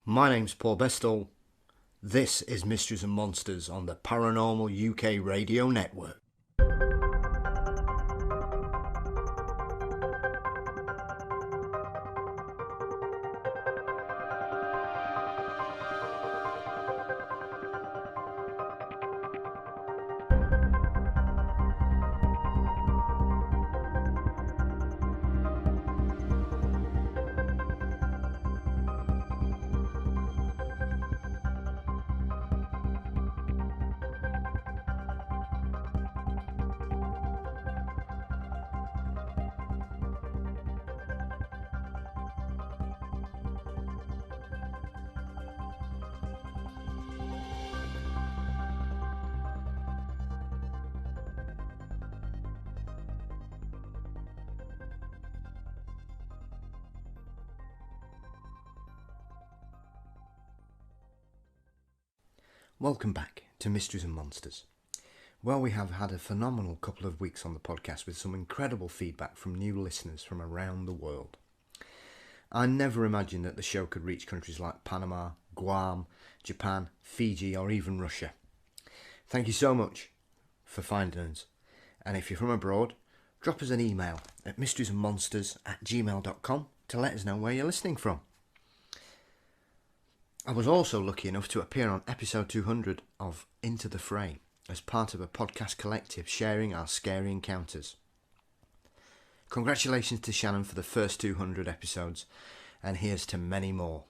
My name's Paul Bestall. This is Mysteries and Monsters on the Paranormal UK Radio Network. Welcome back to Mysteries and Monsters. Well, we have had a phenomenal couple of weeks on the podcast with some incredible feedback from new listeners from around the world. I never imagined that the show could reach countries like Panama, Guam, Japan, Fiji or even Russia. Thank you so much for finding us. And if you're from abroad, drop us an email at mysteriesandmonsters@gmail.com to let us know where you're listening from. I was also lucky enough to appear on episode 200 of Into the Fray as part of a podcast collective sharing our scary encounters. Congratulations to Shannon for the first 200 episodes, and here's to many more.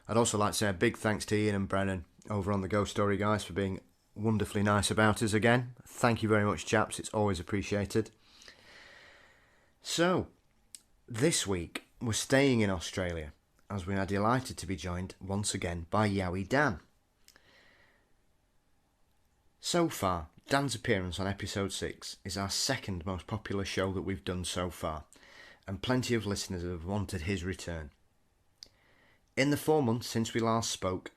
I'd also like to say a big thanks to Ian and Brennan over on the Ghost Story Guys for being wonderfully nice about us again. Thank you very much, chaps, it's always appreciated. So, this week we're staying in Australia, as we are delighted to be joined once again by Yowie Dan. So far, Dan's appearance on episode 6 is our second most popular show that we've done so far, and plenty of listeners have wanted his return. In the 4 months since we last spoke,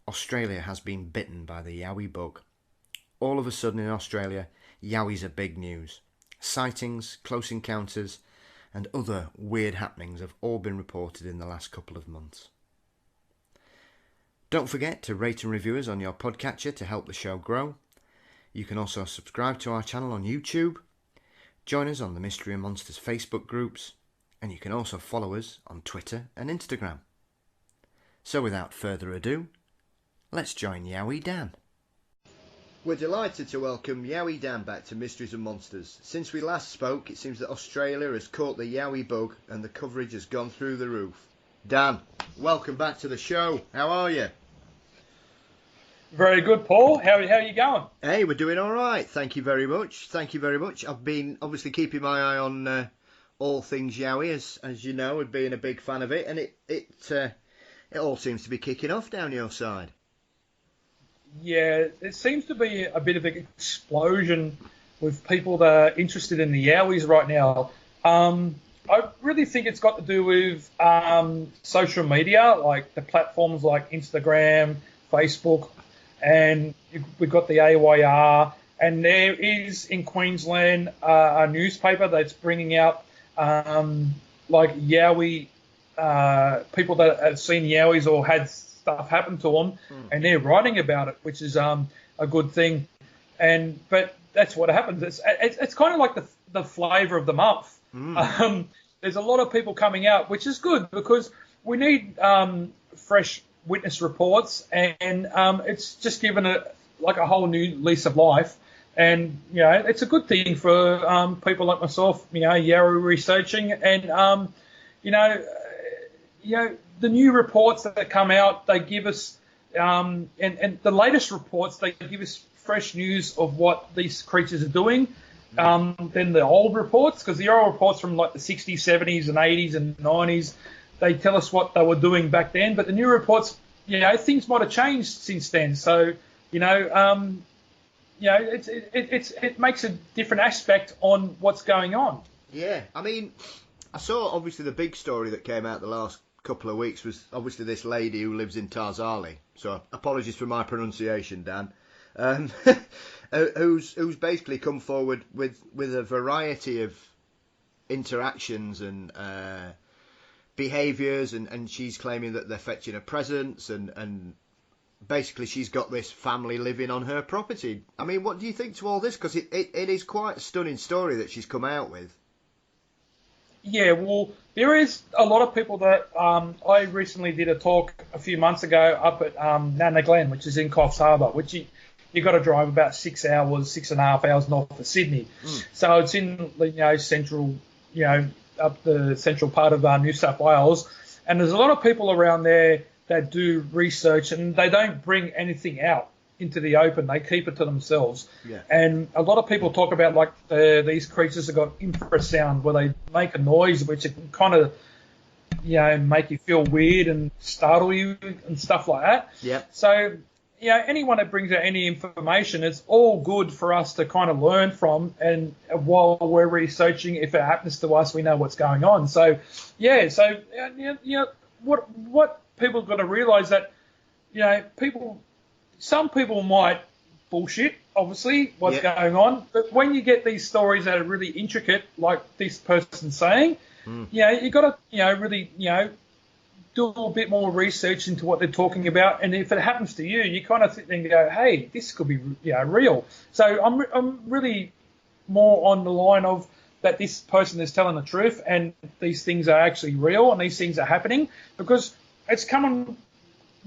Australia has been bitten by the Yowie bug. All of a sudden in Australia, Yowies are big news. Sightings, close encounters, and other weird happenings have all been reported in the last couple of months. Don't forget to rate and review us on your podcatcher to help the show grow. You can also subscribe to our channel on YouTube, join us on the Mystery and Monsters Facebook groups, and you can also follow us on Twitter and Instagram. So without further ado, let's join Yowie Dan. We're delighted to welcome Yowie Dan back to Mysteries and Monsters. Since we last spoke, it seems that Australia has caught the Yowie bug and the coverage has gone through the roof. Dan, welcome back to the show. How are you? Very good, Paul. How are you going? Hey, we're doing all right. Thank you very much. Thank you very much. I've been obviously keeping my eye on all things Yowie, as you know, and being a big fan of it, and it all seems to be kicking off down your side. Yeah, there seems to be a bit of an explosion with people that are interested in the Yowies right now. I really think it's got to do with social media, like the platforms like Instagram, Facebook, and we've got the AYR. And there is in Queensland a newspaper that's bringing out like Yowie, people that have seen Yowies or had stuff happen to them, and they're writing about it, which is a good thing. But that's what happens. It's kind of like the flavour of the month. There's a lot of people coming out, which is good because we need fresh witness reports, and it's just given it like a whole new lease of life. And it's a good thing for people like myself, Yowie researching, and the new reports that come out, they give us, and the latest reports, they give us fresh news of what these creatures are doing than the old reports, because the old reports from like the 60s, 70s and 80s and 90s, they tell us what they were doing back then. But the new reports, things might have changed since then. So, it makes a different aspect on what's going on. Yeah, I mean, I saw obviously the big story that came out the last couple of weeks was obviously this lady who lives in Tarzali. So apologies for my pronunciation, Dan. Who's basically come forward with a variety of interactions and behaviours, and she's claiming that they're fetching her presents, and basically she's got this family living on her property. I mean, what do you think to all this? Because it is quite a stunning story that she's come out with. Yeah, well, there is a lot of people that I recently did a talk a few months ago up at Nana Glen, which is in Coffs Harbour, which you got to drive about 6.5 hours north of Sydney. So it's in central, up the central part of New South Wales, and there's a lot of people around there that do research, and they don't bring anything out into the open. They keep it to themselves. Yeah. And a lot of people talk about like these creatures have got infrasound, where they make a noise which can kind of make you feel weird and startle you and stuff like that. Yeah. So anyone that brings out any information, it's all good for us to kind of learn from, and while we're researching, if it happens to us, we know what's going on. So what people got to realise that some people might bullshit, obviously, what's going on. But when you get these stories that are really intricate, like this person's saying, you got to, really, do a bit more research into what they're talking about. And if it happens to you, you kind of sit there and go, hey, this could be, real. So I'm really more on the line of that this person is telling the truth, and these things are actually real, and these things are happening, because it's coming.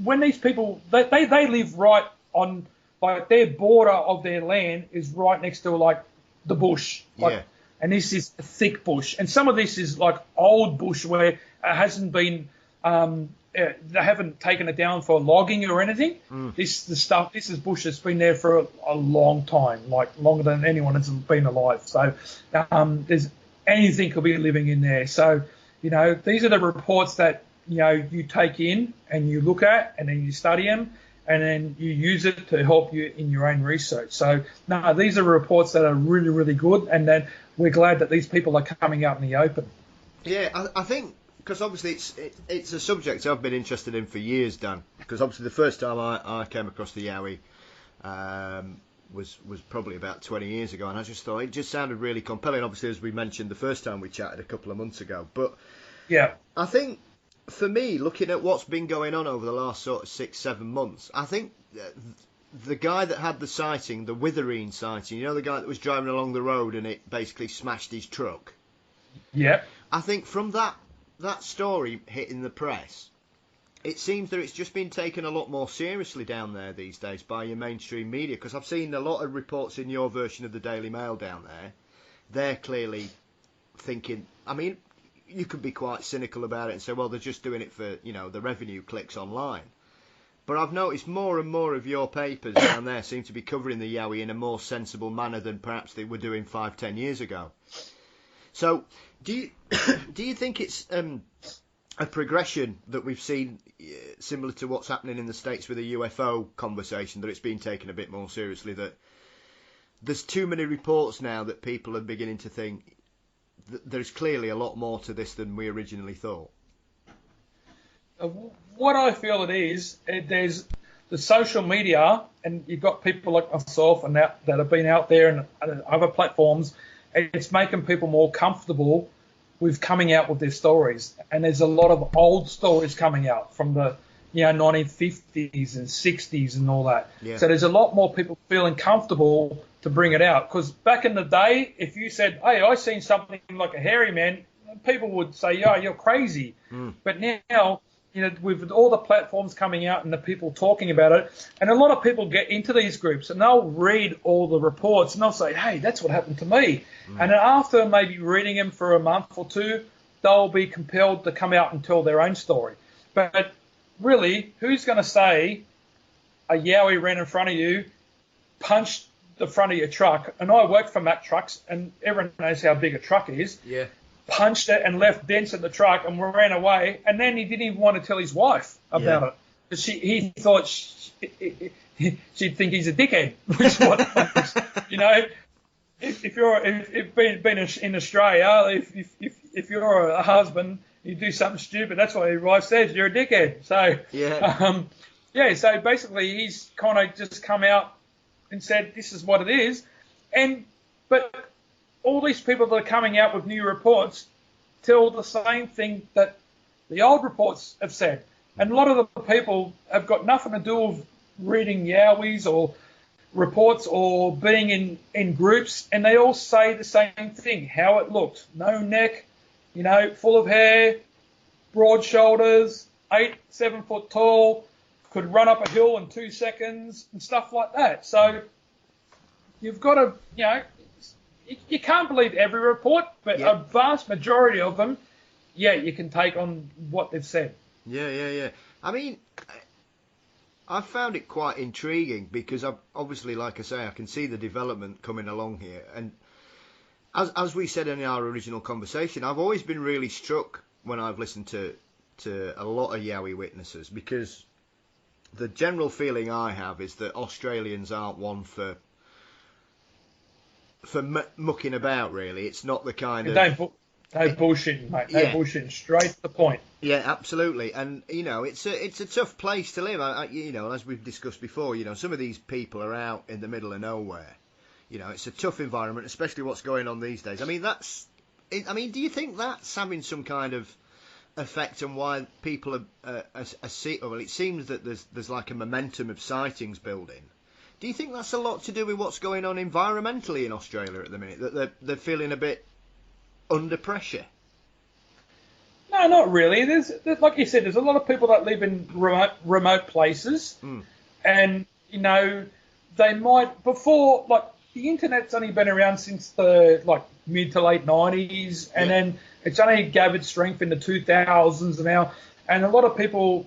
When these people, they live right on, like, their border of their land is right next to, like, the bush. And this is a thick bush. And some of this is, like, old bush where it hasn't been, they haven't taken it down for logging or anything. This is bush that's been there for a long time, like longer than anyone has been alive. So there's anything could be living in there. So, these are the reports that, you take in and you look at, and then you study them, and then you use it to help you in your own research. So, no, these are reports that are really, really good, and then we're glad that these people are coming out in the open. Yeah, I think, because obviously it's a subject I've been interested in for years, Dan, because obviously the first time I came across the Yowie was probably about 20 years ago, and I just thought it just sounded really compelling, obviously, as we mentioned the first time we chatted a couple of months ago. But yeah, I think, for me, looking at what's been going on over the last sort of 6-7 months, I think the guy that had the sighting, the Witherine sighting, the guy that was driving along the road and it basically smashed his truck. Yeah. I think from that story hitting the press, it seems that it's just been taken a lot more seriously down there these days by your mainstream media, because I've seen a lot of reports in your version of the Daily Mail down there. They're clearly thinking, I mean, you could be quite cynical about it and say, well, they're just doing it for, the revenue clicks online. But I've noticed more and more of your papers down there seem to be covering the Yowie in a more sensible manner than perhaps they were doing 5-10 years ago. So, do you think it's a progression that we've seen similar to what's happening in the States with the UFO conversation, that it's been taken a bit more seriously, that there's too many reports now that people are beginning to think there's clearly a lot more to this than we originally thought? What I feel it is, there's the social media, and you've got people like myself and that have been out there and other platforms. It's making people more comfortable with coming out with their stories. And there's a lot of old stories coming out from the 1950s and 60s and all that. Yeah. So there's a lot more people feeling comfortable to bring it out. Because back in the day, if you said, hey, I seen something like a hairy man, people would say, yeah, you're crazy. But now, with all the platforms coming out and the people talking about it, and a lot of people get into these groups and they'll read all the reports and they'll say, hey, that's what happened to me. And then after maybe reading them for a month or two, they'll be compelled to come out and tell their own story. But really, who's going to say a Yowie ran in front of you, punched the front of your truck? And I work for Mack Trucks, and everyone knows how big a truck is. Yeah. Punched it and left dents in the truck and ran away, and then he didn't even want to tell his wife about it, because he thought she'd think he's a dickhead. Which what if you're being in Australia, if you're a husband, you do something stupid, that's what your wife says, you're a dickhead. So so basically he's kind of just come out and said this is what it is, but all these people that are coming out with new reports tell the same thing that the old reports have said. And a lot of the people have got nothing to do with reading Yowies or reports or being in groups, and they all say the same thing, how it looked. No neck, full of hair, broad shoulders, 7 foot tall, could run up a hill in 2 seconds and stuff like that. So you've got to, you can't believe every report, but a vast majority of them, you can take on what they've said. Yeah. I mean, I found it quite intriguing because obviously, like I say, I can see the development coming along here. And as we said in our original conversation, I've always been really struck when I've listened to a lot of Yowie witnesses, because the general feeling I have is that Australians aren't one for mucking about, really. It's not the kind of... No bullshitting, mate. No bullshitting. Straight to the point. Yeah, absolutely. And, it's a tough place to live. As we've discussed before, some of these people are out in the middle of nowhere. It's a tough environment, especially what's going on these days. I mean, do you think that's having some kind of effect on why people are well, it seems that there's like a momentum of sightings building. Do you think that's a lot to do with what's going on environmentally in Australia at the minute, that they're feeling a bit under pressure? No, not really. There's like you said, there's a lot of people that live in remote places, and they might, before, like, the internet's only been around since the mid to late 90s, and then it's only gathered strength in the 2000s now, and a lot of people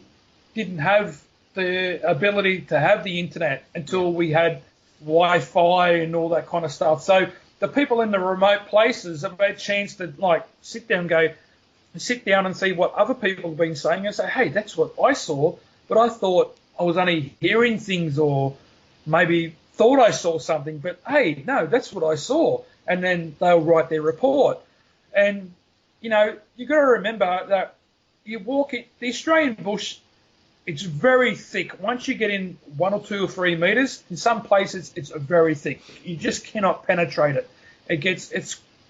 didn't have the ability to have the internet until we had Wi-Fi and all that kind of stuff. So the people in the remote places have had a chance to sit down and see what other people have been saying and say, hey, that's what I saw, but I thought I was only hearing things, or maybe thought I saw something, but hey, no, that's what I saw. And then they'll write their report. And, you've got to remember that you walk in the Australian bush, it's very thick. Once you get in 1 or 2 or 3 meters, in some places it's very thick. You just cannot penetrate it.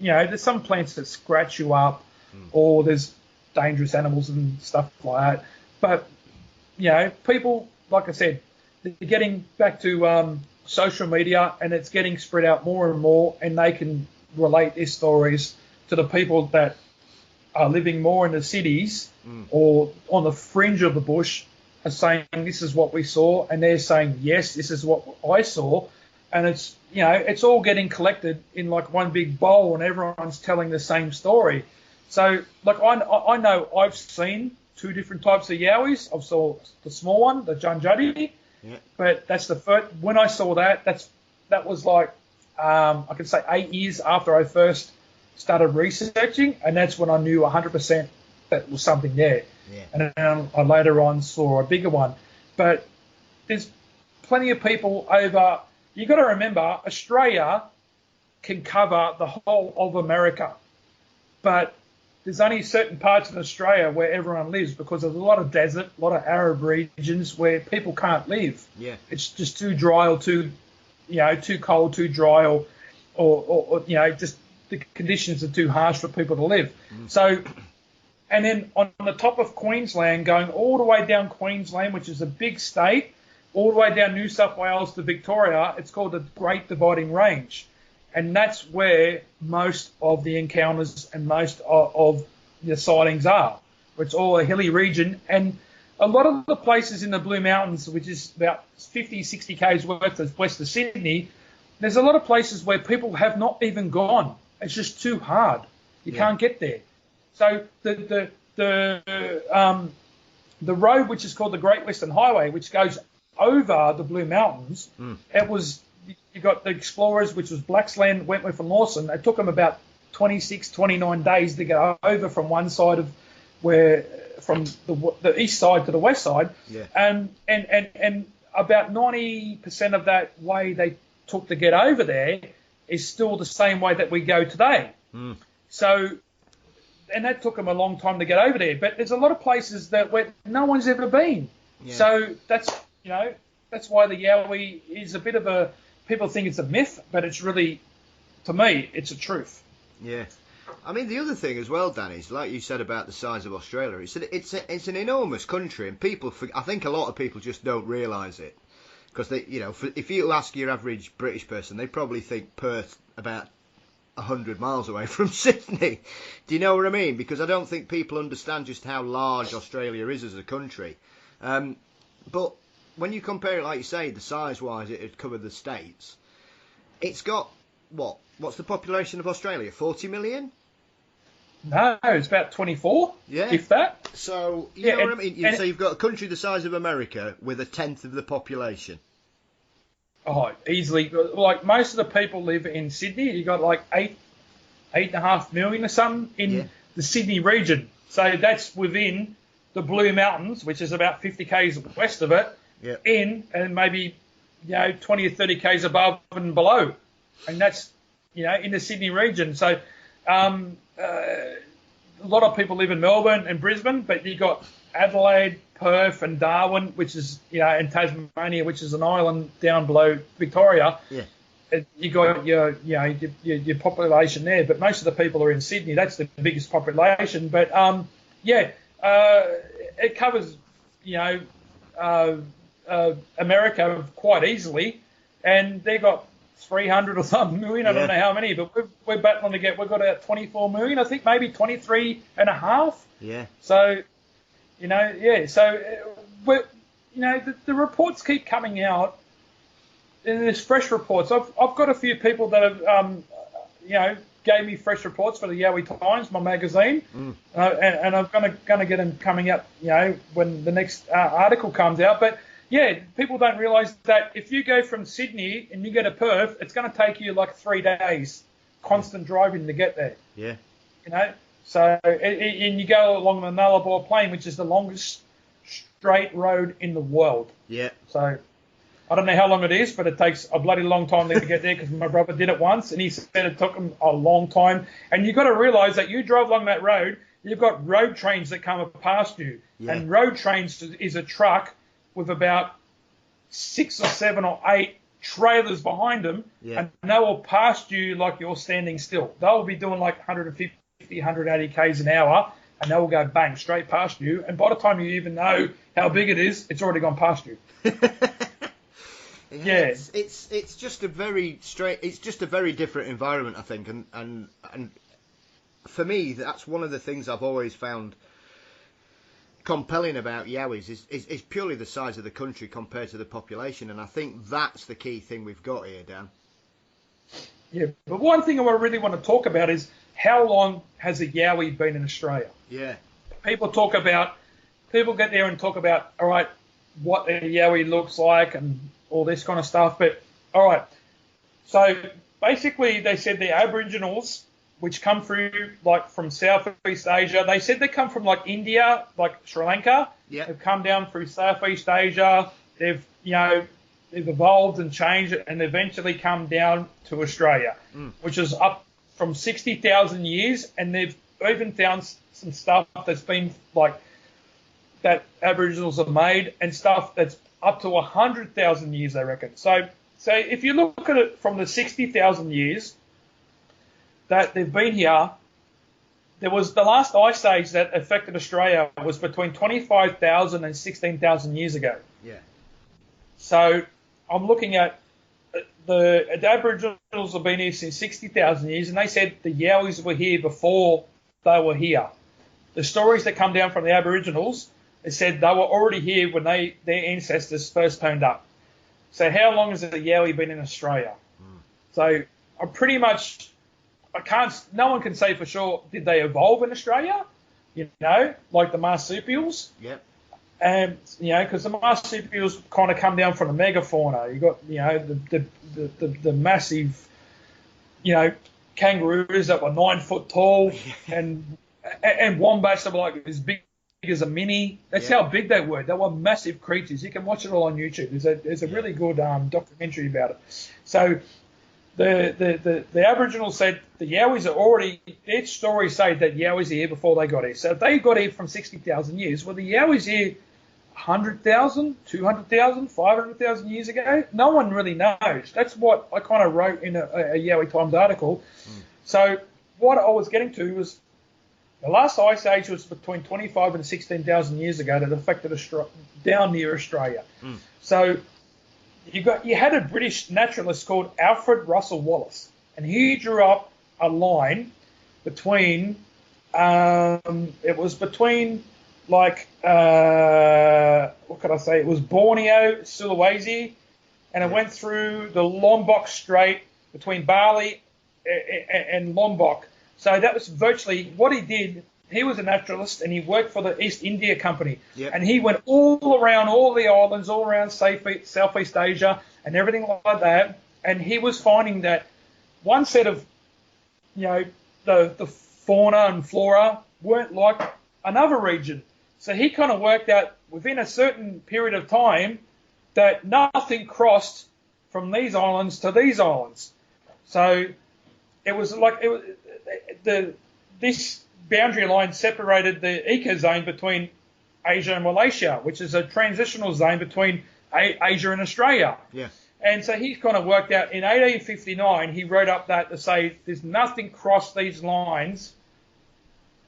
There's some plants that scratch you up, or there's dangerous animals and stuff like that. But, people, like I said, they're getting back to social media, and it's getting spread out more and more, and they can relate their stories to the people that are living more in the cities or on the fringe of the bush, are saying this is what we saw, and they're saying yes, this is what I saw, and it's all getting collected in one big bowl, and everyone's telling the same story. So I know I've seen 2 different types of Yowies. I've saw the small one, the Junjuddy. Yeah. But that's the first. When I saw that, that was I can say 8 years after I first started researching, and that's when I knew 100% that was something there. Yeah. And then I later on saw a bigger one. But there's plenty of people over. You got to remember, Australia can cover the whole of America, but there's only certain parts of Australia where everyone lives, because there's a lot of desert, a lot of arid regions where people can't live. Yeah. It's just too dry, or too cold, too dry, or just the conditions are too harsh for people to live. So, and then on the top of Queensland, going all the way down Queensland, which is a big state, all the way down New South Wales to Victoria, it's called the Great Dividing Range. And that's where most of the encounters and most of the sightings are. It's all a hilly region. And a lot of the places in the Blue Mountains, which is about 50, 60 k's west of Sydney, there's a lot of places where people have not even gone. It's just too hard. You can't get there. So the road, which is called the Great Western Highway, which goes over the Blue Mountains, you got the explorers, which was Blaxland, Wentworth and Lawson. It took them about 26, 29 days to get over from one side of from the east side to the west side. Yeah. And about 90% of that way they took to get over there is still the same way that we go today. So, and that took them a long time to get over there. But there's a lot of places where no one's ever been. Yeah. So that's why the Yowie is a bit of people think it's a myth, but it's really, to me, it's a truth. Yeah. I mean, the other thing as well, Dan, is like you said about the size of Australia. It's an enormous country, and I think a lot of people just don't realise it because if you ask your average British person, they probably think Perth about 100 miles away from Sydney. Do you know what I mean? Because I don't think people understand just how large Australia is as a country. But when you compare it, like you say, the size-wise, it would cover the states. It's got, what's the population of Australia? 40 million? No, it's about 24, if that. So, you know what I mean? So you've got a country the size of America with a tenth of the population. Oh, easily. Like, most of the people live in Sydney. You got like 8.5 million or something in the Sydney region. So that's within the Blue Mountains, which is about 50 k's west of it, and maybe 20 or 30 k's above and below, and that's in the Sydney region. So a lot of people live in Melbourne and Brisbane, but you got Adelaide, Perth, and Darwin, which is and Tasmania, which is an island down below Victoria. Yeah. You got your population there, but most of the people are in Sydney. That's the biggest population. But it covers America quite easily, and they got 300 or something million. I don't know how many, but we're battling to get. We've got about 24 million, I think, maybe 23 and a half. Yeah. So, So we're, the reports keep coming out. And there's fresh reports. I've got a few people that have, gave me fresh reports for the Yowie Times, my magazine, and I'm gonna get them coming up, when the next article comes out. But people don't realise that if you go from Sydney and you go to Perth, it's going to take you like 3 days, constant driving to get there. Yeah. So and you go along the Nullarbor Plain, which is the longest straight road in the world. Yeah. So I don't know how long it is, but it takes a bloody long time to get there because my brother did it once, and he said it took him a long time. And you've got to realise that you drive along that road, you've got road trains that come past you. Yeah. And road trains is a truck with about 6 or 7 or 8 trailers behind them, and they will pass you like you're standing still. They'll be doing like 150, 180 k's an hour, and they will go bang straight past you. And by the time you even know how big it is, it's already gone past you. Yeah, it's just a very different environment, I think, and for me, that's one of the things I've always found compelling about Yowies is purely the size of the country compared to the population, and I think that's the key thing we've got here, Dan. Yeah, but one thing I really want to talk about is how long has a Yowie been in Australia? Yeah. People get there and talk about, all right, what a Yowie looks like and all this kind of stuff. But, all right, so basically they said the Aboriginals, which come through, like, from Southeast Asia, they said they come from, like, India, like Sri Lanka. Yeah. They've come down through Southeast Asia. They've evolved and changed and eventually come down to Australia, which is up from 60,000 years. And they've even found some stuff that's been, like, that Aboriginals have made and stuff that's up to 100,000 years, I reckon. So if you look at it from the 60,000 years that they've been here, there was the last ice age that affected Australia was between 25,000 and 16,000 years ago. Yeah. So I'm looking at the Aboriginals have been here since 60,000 years, and they said the Yowies were here before they were here. The stories that come down from the Aboriginals, it said they were already here when their ancestors first turned up. So how long has the Yowie been in Australia? So I'm pretty much, no one can say for sure, did they evolve in Australia? Like the marsupials? Yep. And, because the marsupials kind of come down from the megafauna. You got, the massive, kangaroos that were 9 foot tall and wombats that were like as big as a mini. That's how big they were. They were massive creatures. You can watch it all on YouTube. There's a really good documentary about it. So the Aboriginals said the Yowies are already, their stories say that Yowies are here before they got here. So if they got here from 60,000 years, were the Yowies here 100,000, 200,000, 500,000 years ago? No one really knows. That's what I kind of wrote in a Yowie Times article. So what I was getting to was the last ice age was between 25 and 16,000 years ago that affected down near Australia. So you had a British naturalist called Alfred Russel Wallace, and he drew up a line between it was between what could I say? It was Borneo, Sulawesi, and it went through the Lombok Strait between Bali and Lombok. So that was virtually what he did. He was a naturalist, and he worked for the East India Company. Yep. And he went all around all the islands, all around Southeast Asia and everything like that. And he was finding that one set of, the fauna and flora weren't like another region. So he kind of worked out within a certain period of time that nothing crossed from these islands to these islands. So it was like this boundary line separated the ecozone between Asia and Malaysia, which is a transitional zone between Asia and Australia. Yeah. And so he kind of worked out in 1859, he wrote up that to say there's nothing crossed these lines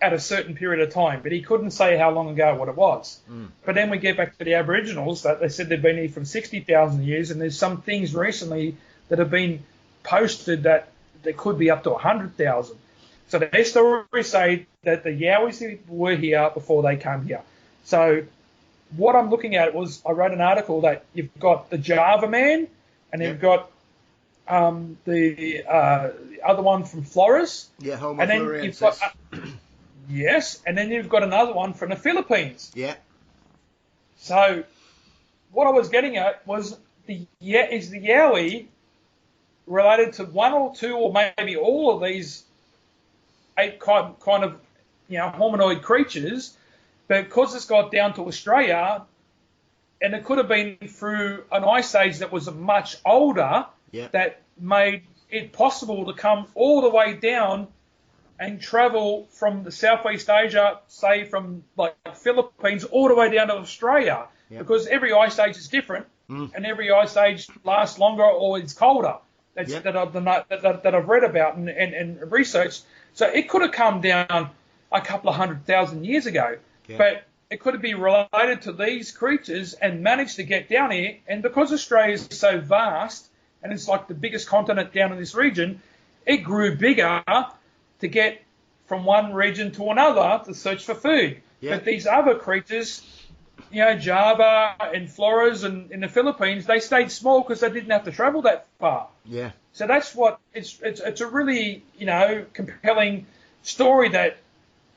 at a certain period of time, but he couldn't say how long ago what it was. But then we get back to the Aboriginals, that they said they've been here from 60,000 years, and there's some things recently that have been posted that there could be up to 100,000. So their stories say that the Yowies were here before they came here. So what I'm looking at was, I wrote an article that you've got the Java man, and you've got the other one from Flores. Yeah, Homo and then floresiensis. you've got yes, and then you've got another one from the Philippines. Yeah. So what I was getting at was is the Yowie related to one or two or maybe all of these eight kind of hominoid creatures, but because it's got down to Australia, and it could have been through an ice age that was much older, that made it possible to come all the way down and travel from the Southeast Asia, say from like Philippines, all the way down to Australia, because every ice age is different, and every ice age lasts longer or it's colder. That I've read about and researched. So it could have come down a couple of 100,000 years ago, but it could be related to these creatures and managed to get down here. And because Australia is so vast and it's like the biggest continent down in this region, it grew bigger to get from one region to another to search for food. But these other creatures, Java and Flores and in the Philippines, they stayed small because they didn't have to travel that far. Yeah. So that's what it's a really compelling story that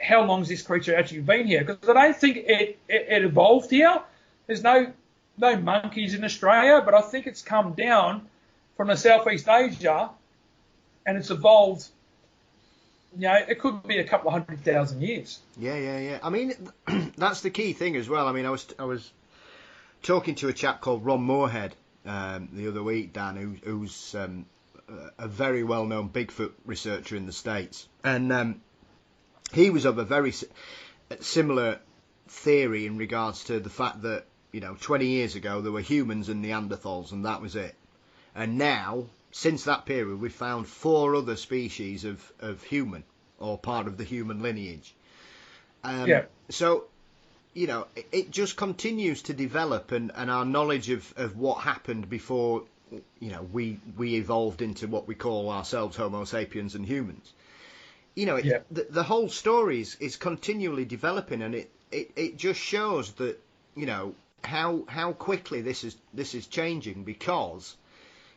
how long's this creature actually been here? Because I don't think it evolved here. There's no monkeys in Australia, but I think it's come down from the Southeast Asia, and it's evolved. It could be a couple of 100,000 years. Yeah. I mean, that's the key thing as well. I mean, I was talking to a chap called Ron Moorhead the other week, Dan, who's a very well-known Bigfoot researcher in the States, and he was of a very similar theory in regards to the fact that 20 years ago there were humans and Neanderthals, and that was it. And now, since that period, we've found 4 other species of human, or part of the human lineage. So, it just continues to develop, and our knowledge of what happened before, we evolved into what we call ourselves Homo sapiens and humans. The whole story is continually developing, and it just shows that, how quickly this is changing, because,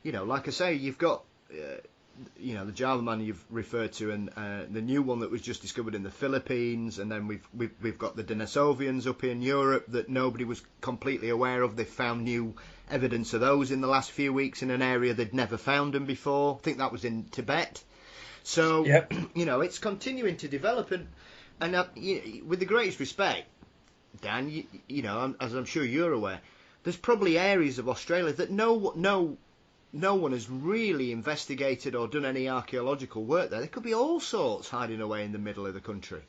like I say, you've got, the Java man you've referred to, and the new one that was just discovered in the Philippines, and then we've got the Denisovians up in Europe that nobody was completely aware of. They've found new evidence of those in the last few weeks in an area they'd never found them before. I think that was in Tibet. So, it's continuing to develop, and with the greatest respect, Dan, as I'm sure you're aware, there's probably areas of Australia that no one has really investigated or done any archaeological work there. There could be all sorts hiding away in the middle of the country.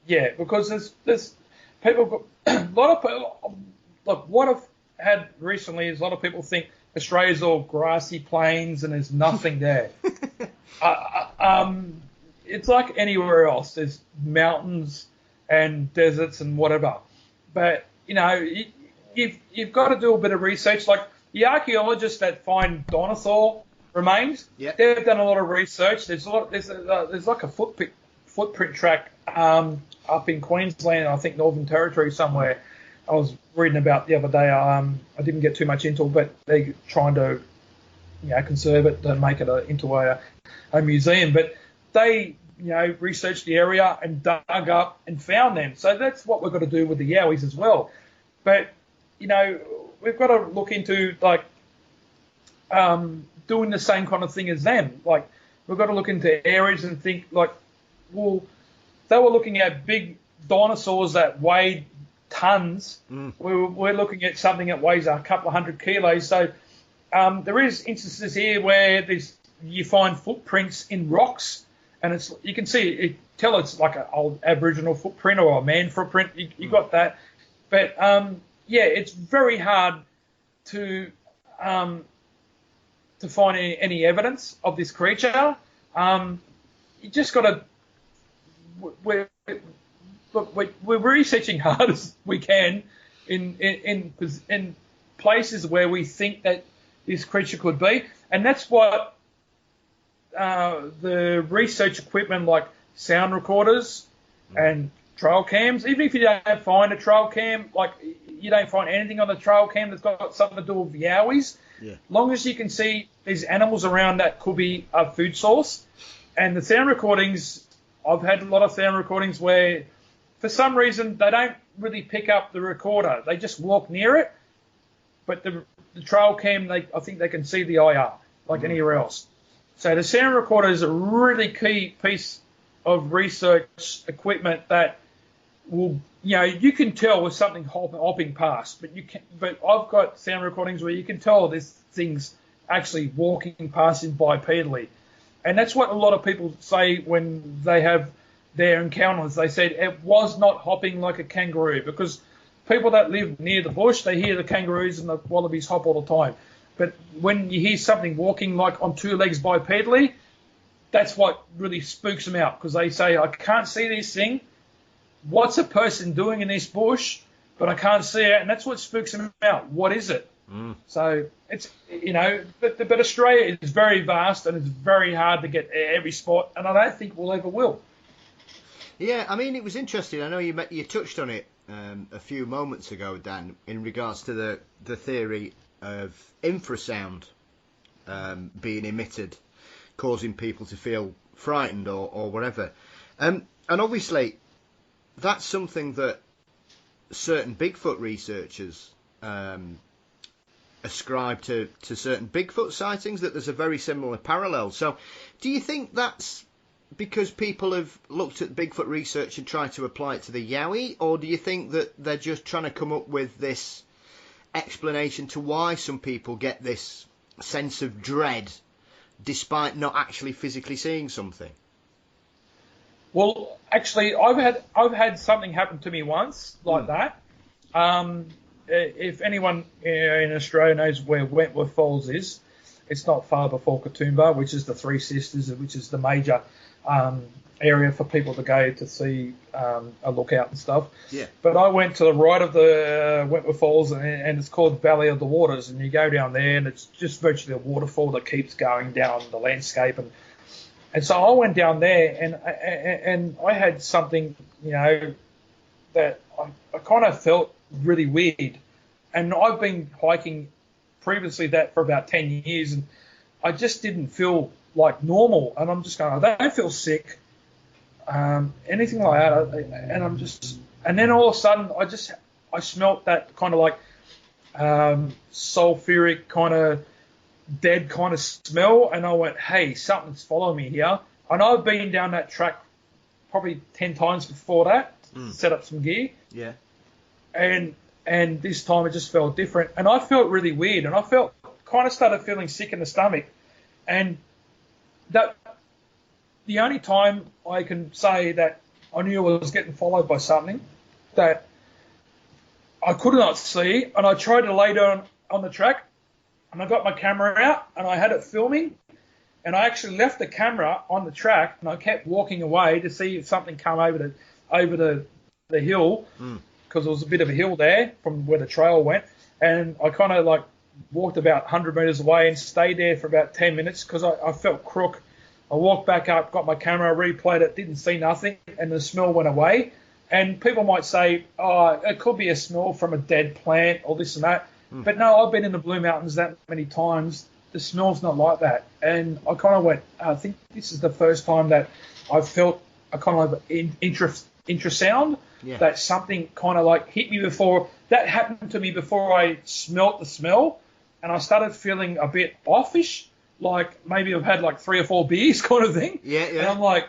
Yeah, because there's people, a lot of people, look, what I've had recently is a lot of people think Australia's all grassy plains and there's nothing there. it's like anywhere else. There's mountains and deserts and whatever. But, you've got to do a bit of research. Like the archaeologists that find dinosaur remains, they've done a lot of research. There's like a footprint track up in Queensland, I think Northern Territory somewhere. I was reading about the other day. I didn't get too much into it, but they're trying to conserve it and make it into a museum. But they researched the area and dug up and found them. So that's what we've got to do with the Yowies as well. But we've got to look into doing the same kind of thing as them. Like we've got to look into areas and think like, well, they were looking at big dinosaurs that weighed tons. We're looking at something that weighs a couple of 100 kilos. So there is instances here where you find footprints in rocks, and you can tell it's like an old Aboriginal footprint or a man footprint. You got that, but it's very hard to find any evidence of this creature. You just got to. We're researching hard as we can in places where we think that this creature could be, and that's what the research equipment like sound recorders and trail cams. Even if you don't find a trail cam, like you don't find anything on the trail cam that's got something to do with Yowies, long as you can see these animals around that could be a food source. And the sound recordings, I've had a lot of sound recordings where for some reason they don't really pick up the recorder. They just walk near it. But the trail cam, I think they can see the IR like anywhere else. So the sound recorder is a really key piece of research equipment that will, you can tell with something hopping past. But I've got sound recordings where you can tell there's things actually walking past in bipedally. And that's what a lot of people say when they have their encounters. They said it was not hopping like a kangaroo, because people that live near the bush, they hear the kangaroos and the wallabies hop all the time. But when you hear something walking like on two legs bipedally, that's what really spooks them out, because they say, I can't see this thing. What's a person doing in this bush? But I can't see it. And that's what spooks them out. What is it? So it's, but Australia is very vast and it's very hard to get every spot, and I don't think we'll ever will. Yeah, I mean, it was interesting. I know you touched on it a few moments ago, Dan, in regards to the theory of infrasound being emitted, causing people to feel frightened or whatever. And obviously, that's something that certain Bigfoot researchers ascribe to certain Bigfoot sightings, that there's a very similar parallel. So do you think that's because people have looked at Bigfoot research and tried to apply it to the Yowie, or do you think that they're just trying to come up with this explanation to why some people get this sense of dread despite not actually physically seeing something? Well, actually, I've had something happen to me once like that. If anyone in Australia knows where Wentworth Falls is, it's not far before Katoomba, which is the Three Sisters, which is the major area for people to go to see a lookout and stuff. Yeah. But I went to the right of the Wentworth Falls, and it's called Valley of the Waters, and you go down there, and it's just virtually a waterfall that keeps going down the landscape. And so I went down there, and I had something, that I kind of felt really weird. And I've been hiking previously that for about 10 years, and I just didn't feel like normal. And I'm just going, I don't feel sick, anything like that. And then all of a sudden, I smelt that kind of like sulfuric kind of dead kind of smell, and I went, hey, something's following me here. And I've been down that track probably 10 times before that, set up some gear. Yeah. And this time it just felt different. And I felt really weird, and I started feeling sick in the stomach. And that the only time I can say that I knew I was getting followed by something that I could not see, and I tried to lay down on the track, and I got my camera out, and I had it filming, And I actually left the camera on the track, and I kept walking away to see if something come over the hill, because there was a bit of a hill there from where the trail went. And I kind of like walked about 100 metres away and stayed there for about 10 minutes because I felt crook. I walked back up, got my camera, replayed it, didn't see nothing, and the smell went away. And people might say, oh, it could be a smell from a dead plant or this and that. But no, I've been in the Blue Mountains that many times. The smell's not like that. And I kind of went, I think this is the first time that I've felt a kind of infrasound, that something kind of like hit me before. That happened to me before I smelt the smell, and I started feeling a bit offish, like maybe I've had like 3 or 4 beers kind of thing. Yeah. And I'm like,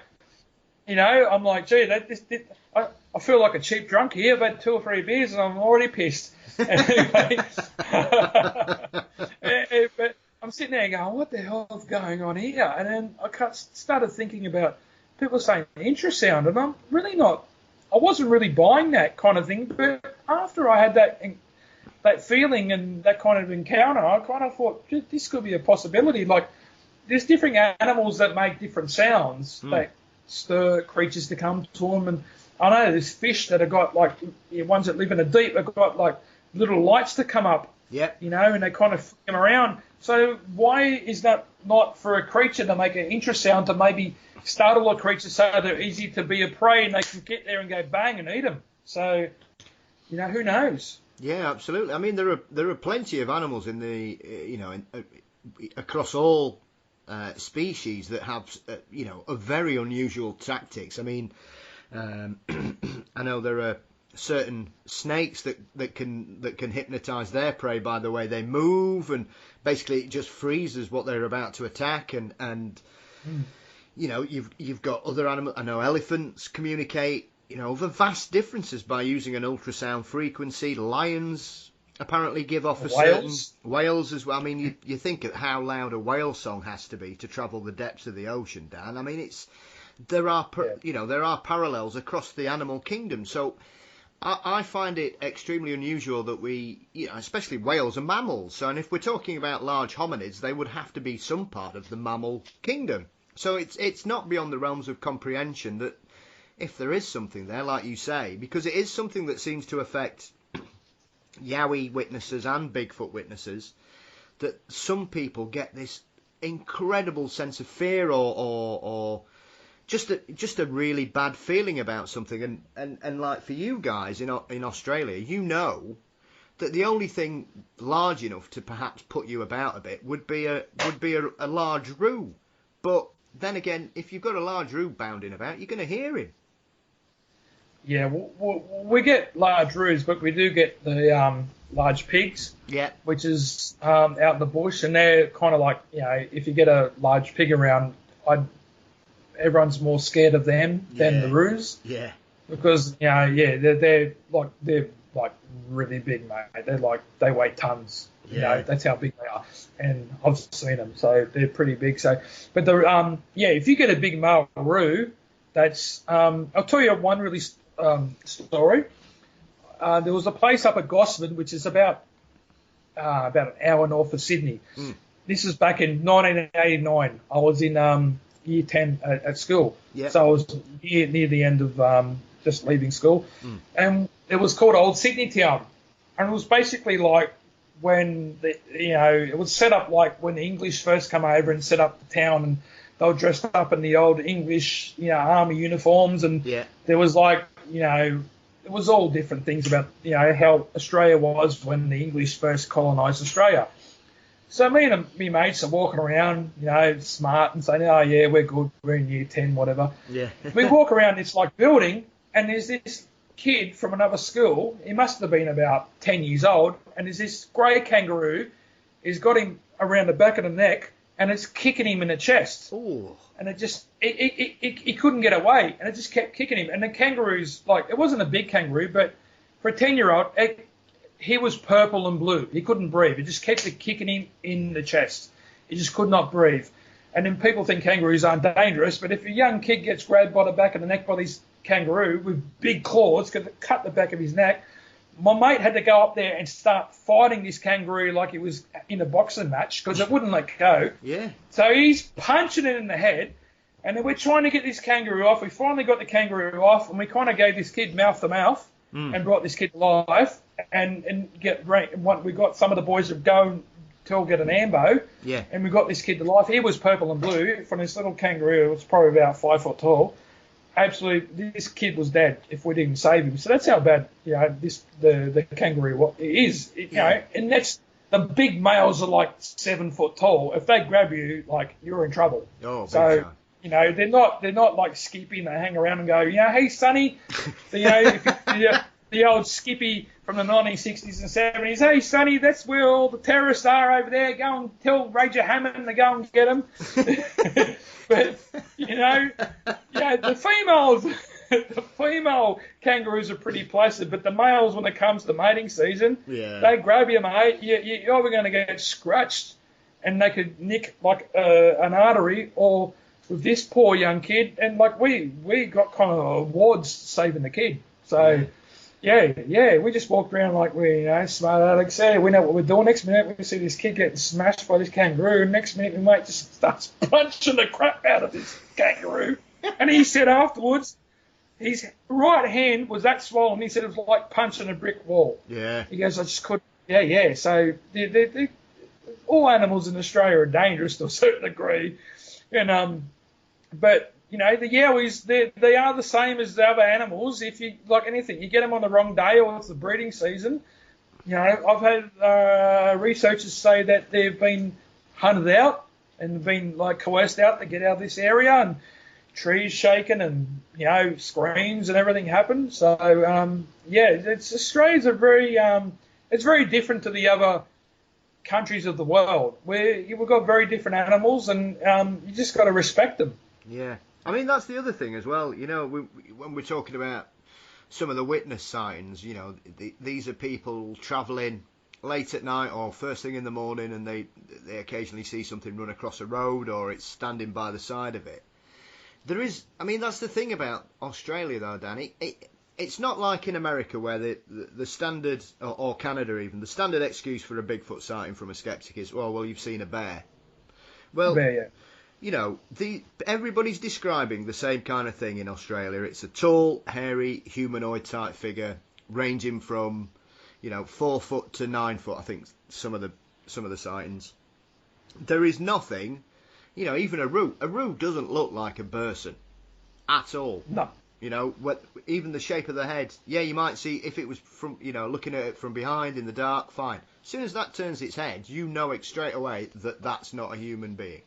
gee, I feel like a cheap drunk here. I've had 2 or 3 beers and I'm already pissed. Anyway, but I'm sitting there going, what the hell is going on here? And then I started thinking about people saying infrasound, and I'm really not. I wasn't really buying that kind of thing. But after I had that feeling and that kind of encounter, I kind of thought this could be a possibility. Like, there's different animals that make different sounds that stir creatures to come to them. And I know there's fish that have got like ones that live in the deep have got like little lights to come up. Yeah. And they kind of flick them around. So why is that not for a creature to make an infrasound to maybe startle a creature so they're easy to be a prey and they can get there and go bang and eat them? So, who knows? Yeah, absolutely. I mean, there are plenty of animals in the across all species that have a very unusual tactics. I mean, I know there are certain snakes that can hypnotize their prey by the way they move, and basically it just freezes what they're about to attack. And you've got other animals. I know elephants communicate over vast differences by using an ultrasound frequency. Lions apparently give off whales as well. I mean, you think of how loud a whale song has to be to travel the depths of the ocean, Dan. I mean, there are parallels across the animal kingdom. So I find it extremely unusual that we, especially whales are mammals. So, and if we're talking about large hominids, they would have to be some part of the mammal kingdom. So it's not beyond the realms of comprehension that if there is something there, like you say, because it is something that seems to affect Yowie witnesses and Bigfoot witnesses, that some people get this incredible sense of fear or just a really bad feeling about something. And like for you guys in Australia, that the only thing large enough to perhaps put you about a bit would be a large roo. But then again, if you've got a large roo bounding about, you're going to hear him. Yeah, we get large roos, but we do get the large pigs. Yeah. Which is out in the bush, and they're kind of like, if you get a large pig around, everyone's more scared of them than the roos. Yeah. Because they're like really big, mate. They weigh tons. Yeah. That's how big they are, and I've seen them, so they're pretty big. So, but if you get a big male roo, that's I'll tell you one really story. There was a place up at Gosford, which is about an hour north of Sydney. This is back in 1989. I was in year 10 at school. Yeah. So I was near the end of just leaving school. And it was called Old Sydney Town. And it was basically like when it was set up like when the English first come over and set up the town, and they were dressed up in the old English, army uniforms, and there was it was all different things about, how Australia was when the English first colonised Australia. So me and my mates are walking around, smart, and saying, oh, yeah, we're good, we're in year 10, whatever. Yeah. We walk around this, building, and there's this kid from another school. He must have been about 10 years old, and there's this grey kangaroo. He's got him around the back of the neck, and it's kicking him in the chest. Ooh. And he couldn't get away, and it just kept kicking him. And the kangaroo's it wasn't a big kangaroo, but for a 10-year-old, he was purple and blue. He couldn't breathe. It just kept kicking him in the chest. He just could not breathe. And then people think kangaroos aren't dangerous, but if a young kid gets grabbed by the back of the neck by this kangaroo with big claws, could cut the back of his neck, my mate had to go up there and start fighting this kangaroo like it was in a boxing match because it wouldn't let go. Yeah. So he's punching it in the head, and then we're trying to get this kangaroo off. We finally got the kangaroo off, and we kind of gave this kid mouth to mouth and brought this kid to life. And we got some of the boys to go and get an ambo. Yeah. And we got this kid to life. He was purple and blue from this little kangaroo. It was probably about 5 foot tall. Absolutely, this kid was dead if we didn't save him. So that's how bad, the kangaroo is. And that's the big males are like 7 foot tall. If they grab you, like you're in trouble. Oh, so they're not like Skippy and they hang around and go, hey Sonny, the old Skippy from the 1960s and 70s. Hey Sonny, that's where all the terrorists are over there. Go and tell Ranger Hammond to go and get them. But the female kangaroos are pretty placid, but the males, when it comes to mating season, they grab you, mate. You're either going to get scratched, and they could nick like an artery, or with this poor young kid, and like we got kind of awards saving the kid. So. Yeah, we just walked around like we're, smart Alex. Yeah, we know what we're doing. Next minute, we see this kid getting smashed by this kangaroo. Next minute, my mate just starts punching the crap out of this kangaroo. And he said afterwards, his right hand was that swollen. He said it was like punching a brick wall. Yeah. He goes, I just couldn't. Yeah. So all animals in Australia are dangerous to a certain degree. And but the Yowies, they are the same as the other animals. If you, like anything, you get them on the wrong day or it's the breeding season. I've had researchers say that they've been hunted out and been like coerced out to get out of this area, and trees shaken and, screams and everything happen. So, Australia's it's very different to the other countries of the world where we've got very different animals, and you just got to respect them. Yeah. I mean, that's the other thing as well. When we're talking about some of the witness sightings, these are people travelling late at night or first thing in the morning, and they occasionally see something run across a road, or it's standing by the side of it. That's the thing about Australia, though, Danny. It's not like in America where the standard, or Canada even, the standard excuse for a Bigfoot sighting from a skeptic is, well, you've seen a bear. Well, bear, yeah. Everybody's describing the same kind of thing in Australia. It's a tall, hairy, humanoid type figure, ranging from, 4 foot to 9 foot. I think some of the sightings. There is nothing, even a roo. A roo doesn't look like a person at all. No. Even the shape of the head. Yeah, you might see if it was from, looking at it from behind in the dark. Fine. As soon as that turns its head, straight away that that's not a human being.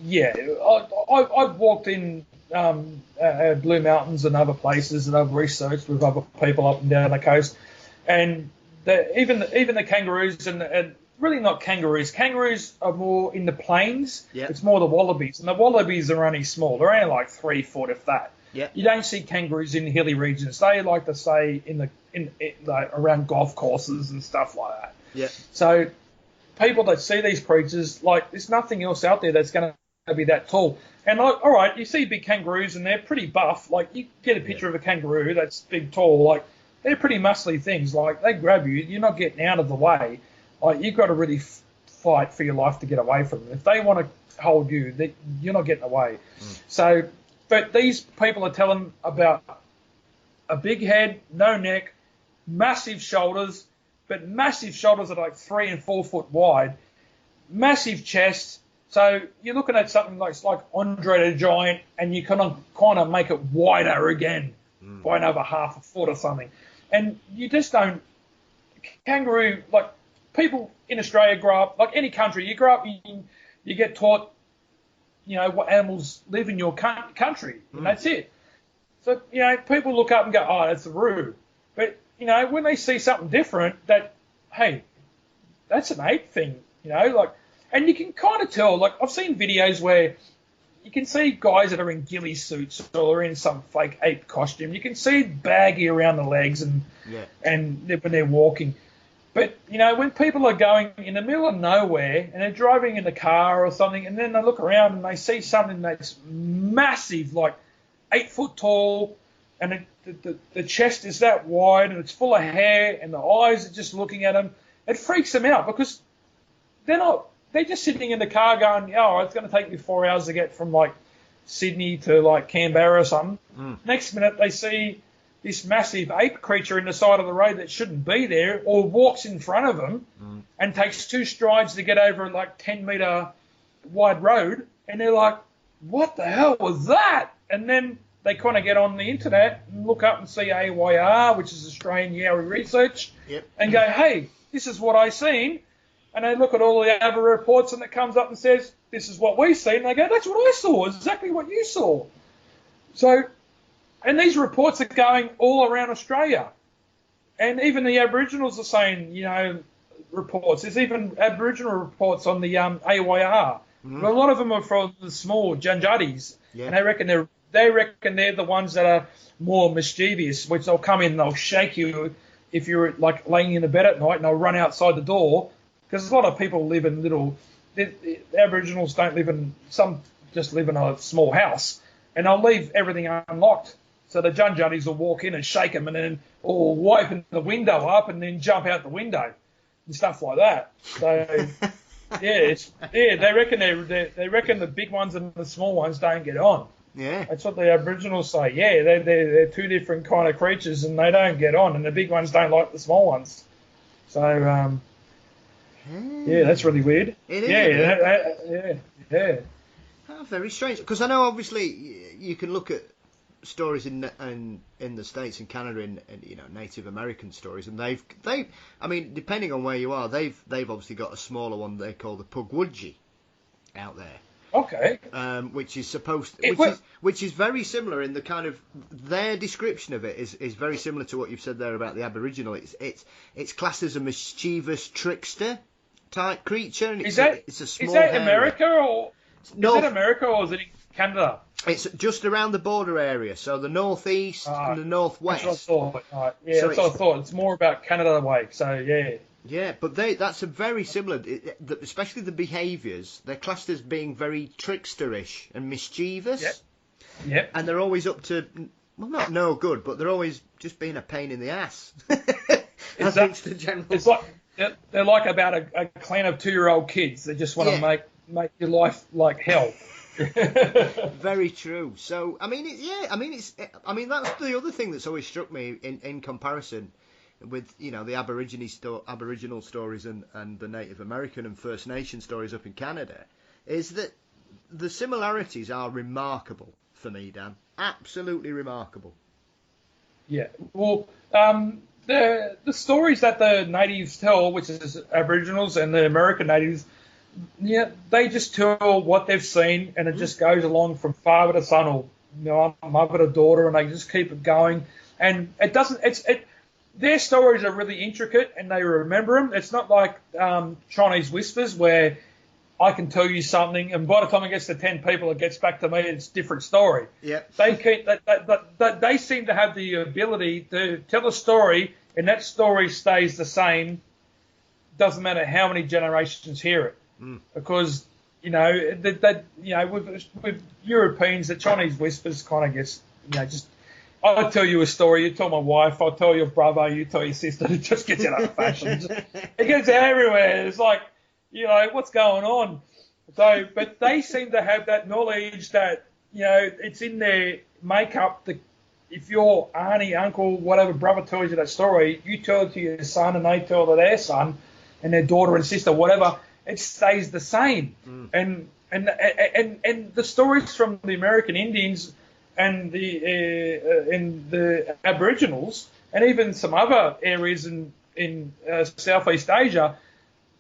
Yeah, I've walked in Blue Mountains and other places, and I've researched with other people up and down the coast, and even the kangaroos, and really not kangaroos. Kangaroos are more in the plains. Yep. It's more the wallabies, and the wallabies are only small. They're only like 3 foot, if that. Yep. You don't see kangaroos in hilly regions. They like to stay in around golf courses and stuff like that. Yeah. So people that see these creatures, like, there's nothing else out there that's going to be that tall. And all right, you see big kangaroos and they're pretty buff. Like, you get a picture of a kangaroo that's big, tall. Like, they're pretty muscly things. Like, they grab you, you're not getting out of the way. Like, you've got to really fight for your life to get away from them. If they want to hold you, you're not getting away. So, but these people are telling about a big head, no neck, massive shoulders, but massive shoulders are like 3 and 4 foot wide, massive chest. So you're looking at something like Andre the Giant, and you kind of make it wider again by another half a foot or something. And you just don't. Kangaroo, like, people in Australia grow up, like any country, you grow up, you get taught, what animals live in your country, and that's it. So, people look up and go, oh, that's a roo. But, when they see something different, hey, that's an ape thing, and you can kind of tell, like, I've seen videos where you can see guys that are in ghillie suits or in some fake ape costume. You can see it baggy around the legs and when they're walking. But, when people are going in the middle of nowhere and they're driving in the car or something, and then they look around and they see something that's massive, like 8 foot tall, and the chest is that wide, and it's full of hair, and the eyes are just looking at them. It freaks them out because they're just sitting in the car going, oh, it's going to take me 4 hours to get from like Sydney to like Canberra or something. Next minute they see this massive ape creature in the side of the road that shouldn't be there, or walks in front of them and takes 2 strides to get over like 10-metre wide road, and they're like, what the hell was that? And then they kind of get on the internet and look up and see AYR, which is Australian Yowie Research, and go, hey, this is what I seen. And they look at all the other reports, and it comes up and says, this is what we see. And they go, that's what I saw, exactly what you saw. So, and these reports are going all around Australia. And even the Aboriginals are saying, reports. There's even Aboriginal reports on the AYR. But a lot of them are from the small Janjadis. And they reckon they're the ones that are more mischievous, which they'll come in and they'll shake you if you're like laying in the bed at night, and they'll run outside the door. Because a lot of people live in the Aboriginals don't live in, some just live in a small house, and they'll leave everything unlocked. So the Junjuddies will walk in and shake them, and then or open the window up and then jump out the window and stuff like that. So they reckon the big ones and the small ones don't get on. Yeah, that's what the Aboriginals say. Yeah, they're 2 different kind of creatures, and they don't get on, and the big ones don't like the small ones. So. Yeah, that's really weird. It is. Yeah. Oh, very strange. Because I know, obviously, you can look at stories in the States and Canada, and Native American stories, and they've I mean, depending on where you are, they've obviously got a smaller one they call the Pugwudgie out there. Okay. Which is which is very similar in the kind of, their description of it is very similar to what you've said there about the Aboriginal. It's classed as a mischievous trickster type creature, and it's a small. Is that America or America, or is it in Canada? It's just around the border area, so the northeast and the northwest. That's what I thought. Yeah, so that's what I thought. It's more about Canada way. So yeah. Yeah, but that's a very similar, especially the behaviours. They're classed as being very tricksterish and mischievous. Yep. And they're always up to, well, not no good, but they're always just being a pain in the ass. It's the general. It's like they're like about a clan of 2-year-old kids. They just want to make your life like hell. Very true. So I mean, that's the other thing that's always struck me in comparison with the Aboriginal stories and the Native American and First Nation stories up in Canada, is that the similarities are remarkable for me, Dan. Absolutely remarkable. Yeah. Well, the stories that the natives tell, which is Aboriginals and the American natives, they just tell what they've seen, and it just goes along from father to son, or mother to daughter, and they just keep it going. And it doesn't. Their stories are really intricate, and they remember them. It's not like Chinese whispers, where I can tell you something, and by the time it gets to 10 people, it gets back to me, it's a different story. Yeah. They seem to have the ability to tell a story, and that story stays the same. Doesn't matter how many generations hear it, because with Europeans, the Chinese whispers kind of gets just. I'll tell you a story, you tell my wife, I'll tell your brother, you tell your sister. It just gets out of fashion. It gets everywhere. It's like, what's going on? So, but they seem to have that knowledge that, it's in their makeup. If your auntie, uncle, whatever brother tells you that story, you tell it to your son, and they tell it to their son and their daughter and sister, whatever, it stays the same. And the stories from the American Indians and the Aboriginals, and even some other areas in Southeast Asia,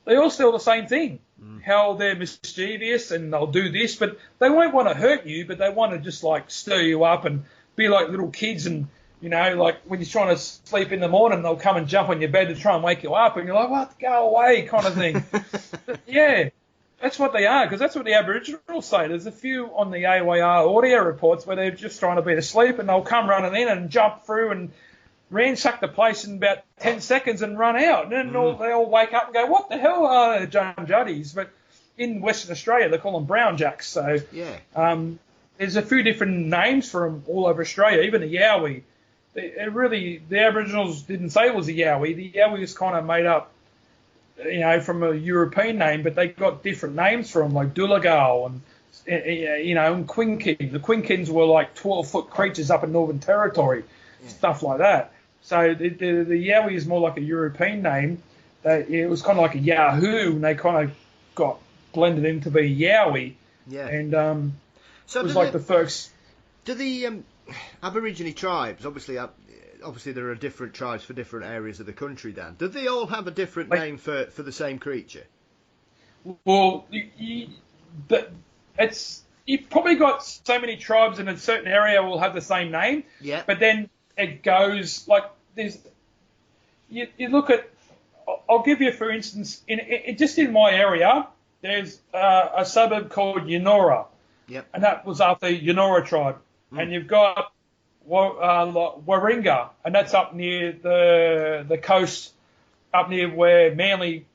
they all tell the same thing. How they're mischievous and they'll do this, but they won't want to hurt you, but they want to just like stir you up and be like little kids, and like when you're trying to sleep in the morning, they'll come and jump on your bed to try and wake you up, and you're like, what, go away, kind of thing. Yeah. That's what they are, because that's what the Aboriginals say. There's a few on the AYR audio reports where they're just trying to be asleep, and they'll come running in and jump through and ransack the place in about 10 seconds and run out. And then they all wake up and go, what the hell are the Junjuddies? But in Western Australia, they call them brown jacks. So there's a few different names for them all over Australia. Even the Yowie the Aboriginals didn't say it was a Yowie. The Yowie was kind of made up, from a European name, but they got different names for them, like Dooligal and and Quinkin. The Quinkins were like 12-foot creatures up in Northern Territory, stuff like that. So the Yowie is more like a European name. It was kind of like a Yahoo, and they kind of got blended into be Yowie. Yeah. And so it was like the first. Do the Aborigine tribes, obviously there are different tribes for different areas of the country, Dan. Do they all have a different name for the same creature? Well, you've probably got so many tribes in a certain area will have the same name. Yeah. But then it goes like there's. You look at. I'll give you, for instance, just in my area, there's a suburb called Yunora. Yep. And that was after Yunora tribe. And you've got Warringa, and that's up near the coast, up near where Manly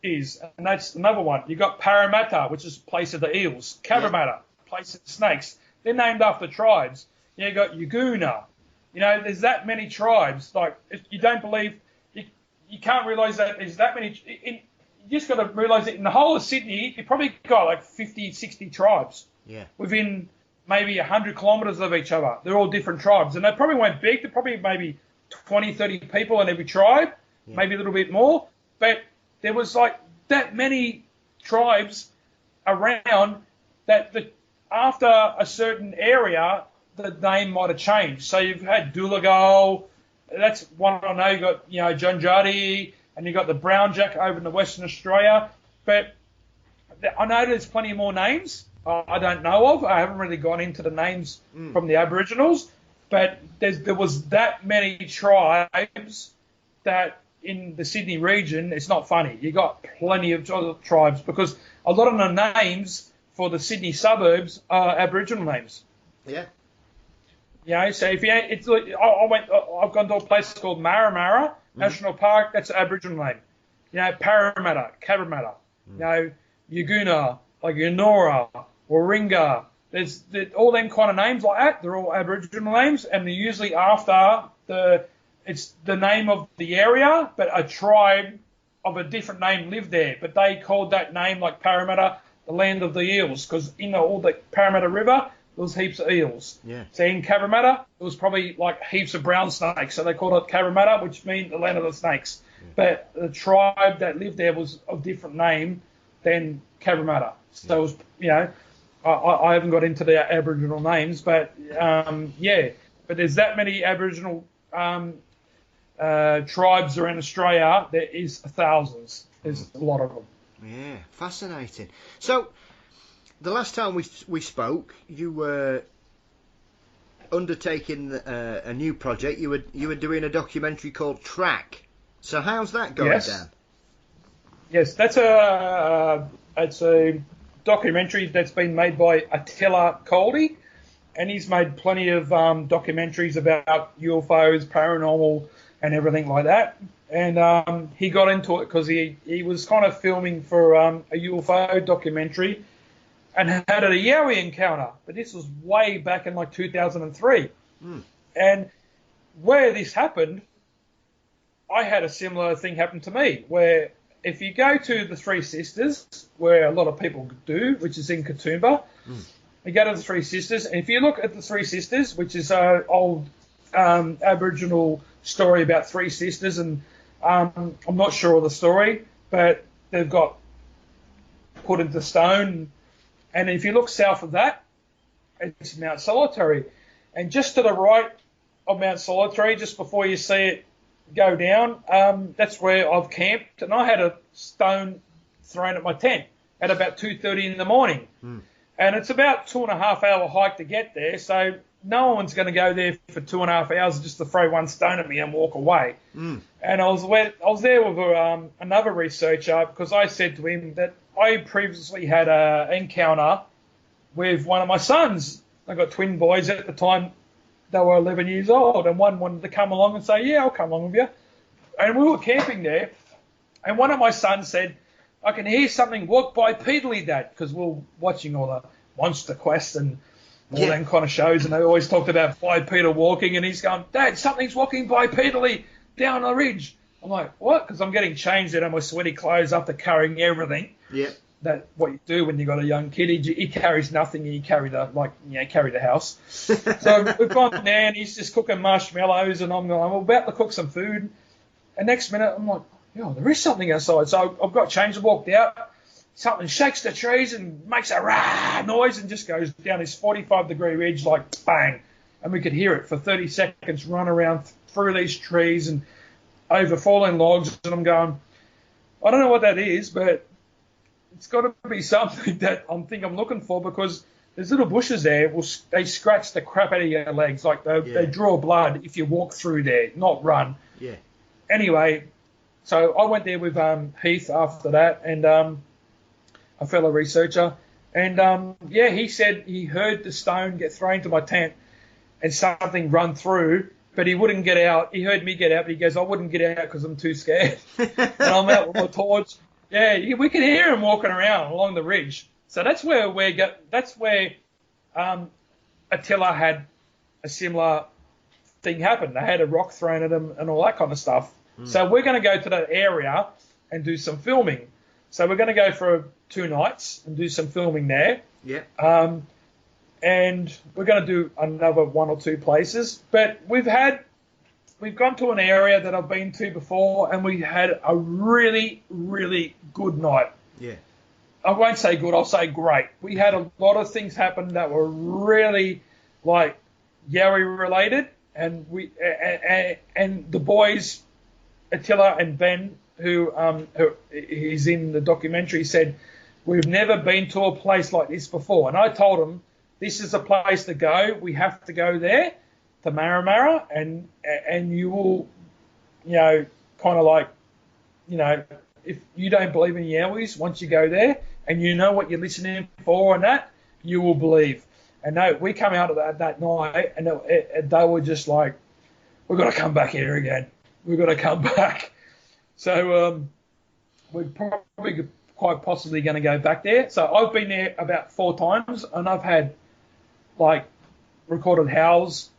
is, and that's another one. You've got Parramatta, which is place of the eels. Cabramatta, place of the snakes. They're named after tribes. You've got Yaguna. There's that many tribes. Like, if you don't believe, you can't realise that there's that many. You just got to realise that in the whole of Sydney, you probably got like 50, 60 tribes. Yeah. Within maybe 100 kilometres of each other. They're all different tribes. And they probably weren't big. They're probably maybe 20, 30 people in every tribe, maybe a little bit more. But there was like that many tribes around that after a certain area, the name might have changed. So you've had Dooligal. That's one I know. You've got, John Juddy, and you've got the Brown Jack over in the Western Australia. But I know there's plenty more names I don't know of. I haven't really gone into the names from the Aboriginals, but there was that many tribes that in the Sydney region, it's not funny. You got plenty of tribes because a lot of the names for the Sydney suburbs are Aboriginal names. Yeah. So if I've gone to a place called Marramara National Park. That's an Aboriginal name. Parramatta, Cabramatta. Yaguna, like Yunora, Warringa. There's all them kind of names like that. They're all Aboriginal names, and they're usually after it's the name of the area, but a tribe of a different name lived there. But they called that name, like Parramatta, the land of the eels, because in all the Parramatta River, there was heaps of eels. Yeah. So in Cabramatta, it was probably like heaps of brown snakes. So they called it Cabramatta, which means the land of the snakes. Yeah. But the tribe that lived there was a different name than Cabramatta. So it was, I haven't got into the Aboriginal names, but but there's that many Aboriginal tribes around Australia. There is thousands. There's a lot of them. Yeah, fascinating. So the last time we spoke, you were undertaking a new project. You were doing a documentary called Track. So how's that going, Dan? Yes, that's it's a documentary that's been made by Attila Coldy, and he's made plenty of documentaries about UFOs, paranormal, and everything like that. And he got into it because he was kind of filming for a UFO documentary and had a Yowie encounter. But this was way back in like 2003. And where this happened, I had a similar thing happen to me, where if you go to the Three Sisters, where a lot of people do, which is in Katoomba, you go to the Three Sisters, and if you look at the Three Sisters, which is an old Aboriginal story about three sisters, and I'm not sure of the story, but they've got put into stone, and if you look south of that, it's Mount Solitary, and just to the right of Mount Solitary, just before you see it go down, that's where I've camped, and I had a stone thrown at my tent at about 2:30 in the morning. And it's about 2.5 hour hike to get there, so no one's going to go there for 2.5 hours just to throw one stone at me and walk away. And I was there with another researcher because I said to him that I previously had an encounter with one of my sons. I got twin boys at the time. They were 11 years old, and one wanted to come along and say, yeah, I'll come along with you. And we were camping there, and one of my sons said, I can hear something walk bipedally, Dad, because we were watching all the Monster Quest and all them kind of shows, and they always talked about bipedal walking, and he's going, Dad, something's walking bipedally down the ridge. I'm like, what? Because I'm getting changed out of my sweaty clothes after carrying everything. Yep. That what you do when you got a young kid. He carries nothing, and you carry the house. So we've gone there, and he's just cooking marshmallows, and I'm about to cook some food. And next minute, I'm like, yo, there is something outside. So I've got changed and walked out. Something shakes the trees and makes a rah noise and just goes down this 45-degree ridge like bang. And we could hear it for 30 seconds run around through these trees and over fallen logs. And I'm going, I don't know what that is, but it's got to be something that I'm looking for, because there's little bushes there. They scratch the crap out of your legs. Like they draw blood if you walk through there, not run. Yeah. Anyway, so I went there with Heath after that, and a fellow researcher. And, he said he heard the stone get thrown into my tent and something run through, but he wouldn't get out. He heard me get out, but he goes, I wouldn't get out because I'm too scared. And I'm out with my torch. Yeah, we can hear him walking around along the ridge. So that's where Attila had a similar thing happen. They had a rock thrown at him and all that kind of stuff. So we're going to go to that area and do some filming. So we're going to go for 2 nights and do some filming there. Yeah. And we're going to do another 1 or 2 places. But we've gone to an area that I've been to before, and we had a really, really good night. Yeah. I won't say good, I'll say great. We had a lot of things happen that were really like Yowie related, and and the boys, Attila and Ben, who is in the documentary, said, we've never been to a place like this before. And I told them, this is a place to go. We have to go there to Maramara, and you will, kind of like, if you don't believe in Yowies, once you go there and you know what you're listening for and that, you will believe. And no, we come out of that night, and they were just like, we've got to come back here again. We've got to come back. So we're probably quite possibly going to go back there. So I've been there about 4 times, and I've had like recorded howls,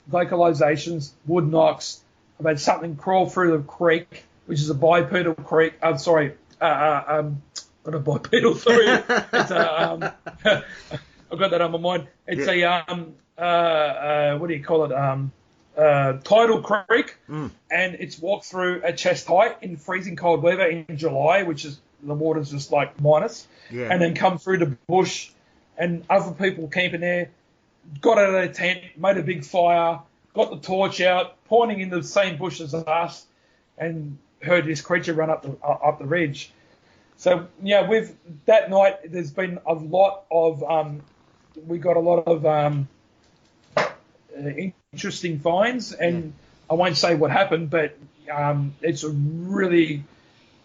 vocalizations, wood knocks. I've had something crawl through the creek, which is a bipedal creek. I'm sorry, not a bipedal. Sorry, it's I've got that on my mind. It's a what do you call it? Tidal creek, and it's walked through at chest height in freezing cold weather in July, which is the water's just like minus, and then come through the bush, and other people camping there got out of their tent, made a big fire, got the torch out, pointing into the same bush as us, and heard this creature run up the ridge. So with that night, there's been a lot of we got a lot of interesting finds, and I won't say what happened, but it's a really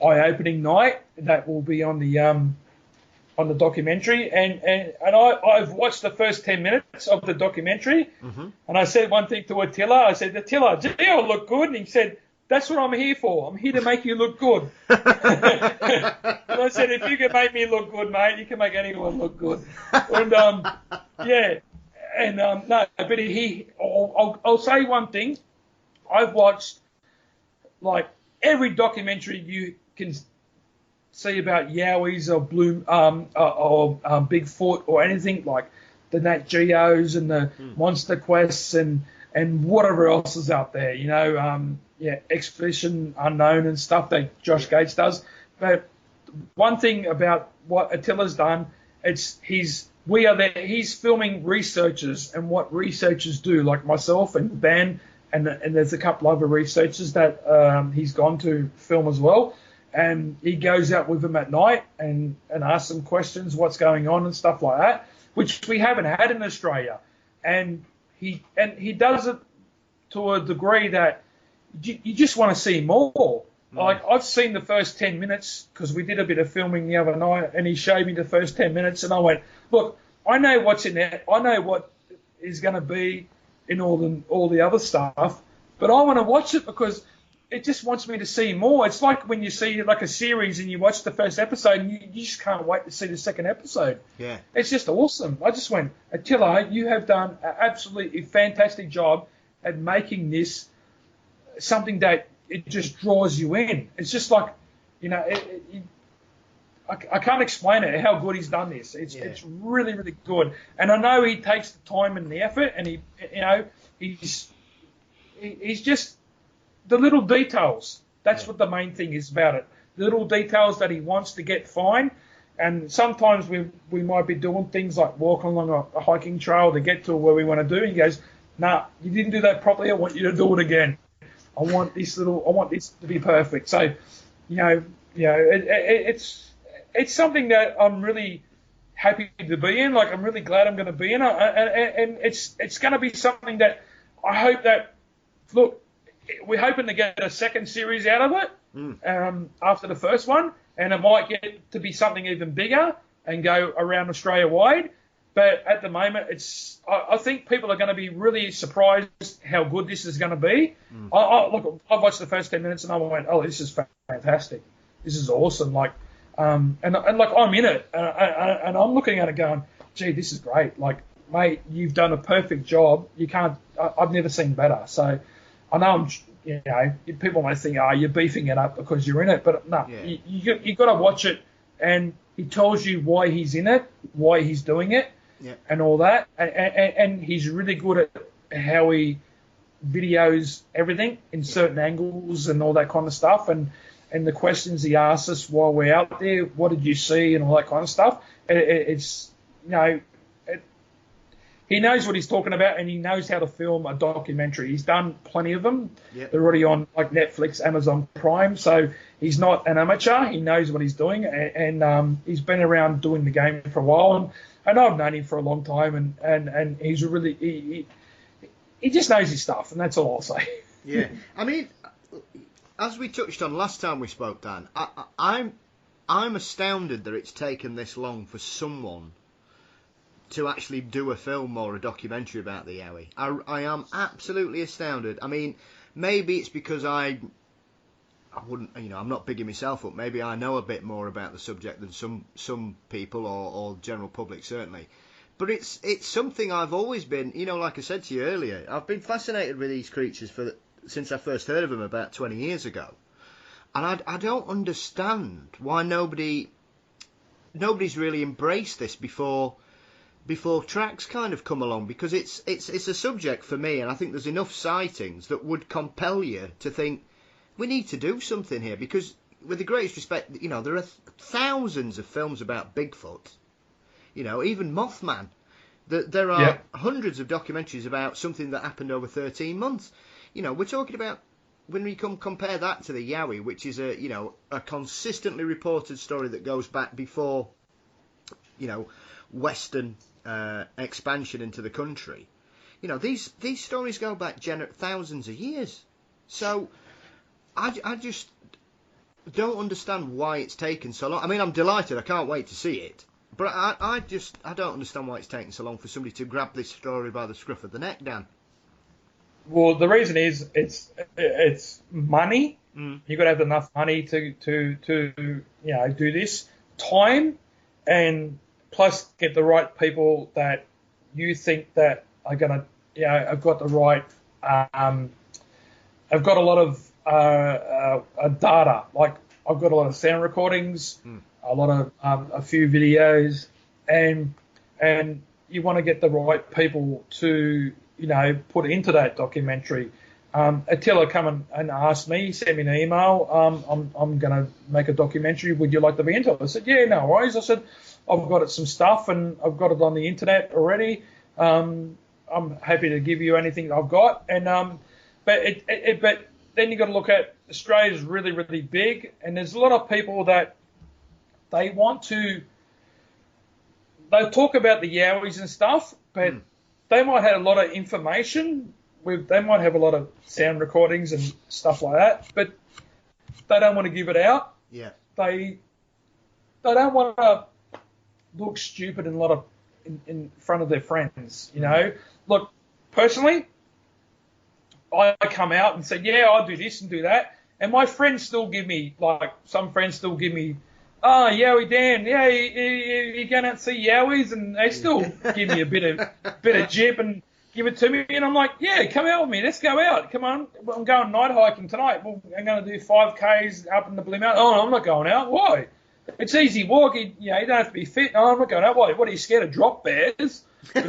eye-opening night that will be on the documentary, and I've watched the first 10 minutes of the documentary, and I said one thing to Attila. I said, Attila, gee, I look good, and he said, that's what I'm here for. I'm here to make you look good. And I said, if you can make me look good, mate, you can make anyone look good. And no, but I'll say one thing. I've watched like every documentary you can see about Yowies or Bigfoot or anything, like the Nat Geos and the Monster Quests and whatever else is out there, Expedition Unknown and stuff that Josh Gates does. But one thing about what Attila's done, he's filming researchers and what researchers do, like myself and Ben, and there's a couple other researchers that he's gone to film as well. And he goes out with them at night and asks them questions, what's going on and stuff like that, which we haven't had in Australia. And he does it to a degree that you just want to see more. Like, I've seen the first 10 minutes because we did a bit of filming the other night, and he showed me the first 10 minutes, and I went, look, I know what's in there. I know what is going to be in all the other stuff, but I want to watch it because it just wants me to see more. It's like when you see like a series and you watch the first episode and you just can't wait to see the second episode. Yeah. It's just awesome. I just went, Attila, you have done an absolutely fantastic job at making this something that it just draws you in. It's just like, I can't explain it, how good he's done this. It's really, really good. And I know he takes the time and the effort, and he's just the little details. That's what the main thing is about it. The little details that he wants to get fine. And sometimes we might be doing things like walking along a hiking trail to get to where we want to do. And he goes, nah, you didn't do that properly. I want you to do it again. I want this to be perfect. So, it's something that I'm really happy to be in. Like, I'm really glad I'm going to be in it. And it's going to be something that I hope that, look, we're hoping to get a second series out of it after the first one, and it might get to be something even bigger and go around Australia wide. But at the moment, I think people are going to be really surprised how good this is going to be. Look, I watched the first 10 minutes and I went, oh, this is fantastic. This is awesome. Like, and like I'm in it, and I'm looking at it going, gee, this is great. Like, mate, you've done a perfect job. I've never seen better. So I know people might think, you're beefing it up because you're in it, but no, you got to watch it, and he tells you why he's in it, why he's doing it, and all that, and he's really good at how he videos everything in certain angles and all that kind of stuff, and the questions he asks us while we're out there, what did you see, and all that kind of stuff. He knows what he's talking about, and he knows how to film a documentary. He's done plenty of them. Yep. They're already on like Netflix, Amazon Prime. So he's not an amateur. He knows what he's doing, and he's been around doing the game for a while. And I've known him for a long time, and he's really he just knows his stuff, and that's all I'll say. Yeah, I mean, as we touched on last time we spoke, Dan, I'm astounded that it's taken this long for someone to actually do a film or a documentary about the Yowie. I am absolutely astounded. I mean, maybe it's because I wouldn't, I'm not bigging myself up. Maybe I know a bit more about the subject than some people or general public, certainly. But it's something I've always been, like I said to you earlier, I've been fascinated with these creatures since I first heard of them about 20 years ago. And I don't understand why nobody's really embraced this before tracks kind of come along, because it's a subject for me, and I think there's enough sightings that would compel you to think we need to do something here, because with the greatest respect, there are thousands of films about Bigfoot, even Mothman. There are hundreds of documentaries about something that happened over 13 months. We're talking about, when we compare that to the Yowie, which is a consistently reported story that goes back before, Western expansion into the country. These stories go back thousands of years. So I just don't understand why it's taken so long. I mean, I'm delighted. I can't wait to see it. But I don't understand why it's taken so long for somebody to grab this story by the scruff of the neck, Dan. Well, the reason is it's money. You've got to have enough money to do this. Time, and plus get the right people that you think that are going to, have got the right, I've got a lot of data. Like, I've got a lot of sound recordings, a lot of a few videos, and you want to get the right people to put into that documentary. Attila come and asked me, he sent me an email, I'm going to make a documentary, would you like to be into it? I said, yeah, no worries. I said, I've got some stuff and I've got it on the internet already. I'm happy to give you anything I've got. And but then you've got to look at, Australia's really, really big, and there's a lot of people that they talk about the Yowies and stuff, but they might have a lot of information. They might have a lot of sound recordings and stuff like that, but they don't want to give it out. Yeah. They don't want to look stupid in front of their friends, Look, personally, I come out and say, yeah, I'll do this and do that, And my friends still give me, like, some friends still give me, oh, Yowie Dan, yeah, you going out to see Yowies? And they still give me a bit of jip and give it to me. And I'm like, yeah, come out with me. Let's go out. Come on. I'm going night hiking tonight. Well, I'm going to do 5Ks up in the Blue Mountain. Oh, I'm not going out. Why? It's easy walk. You don't have to be fit. No, I'm not going out. Why? What, are you scared of drop bears? And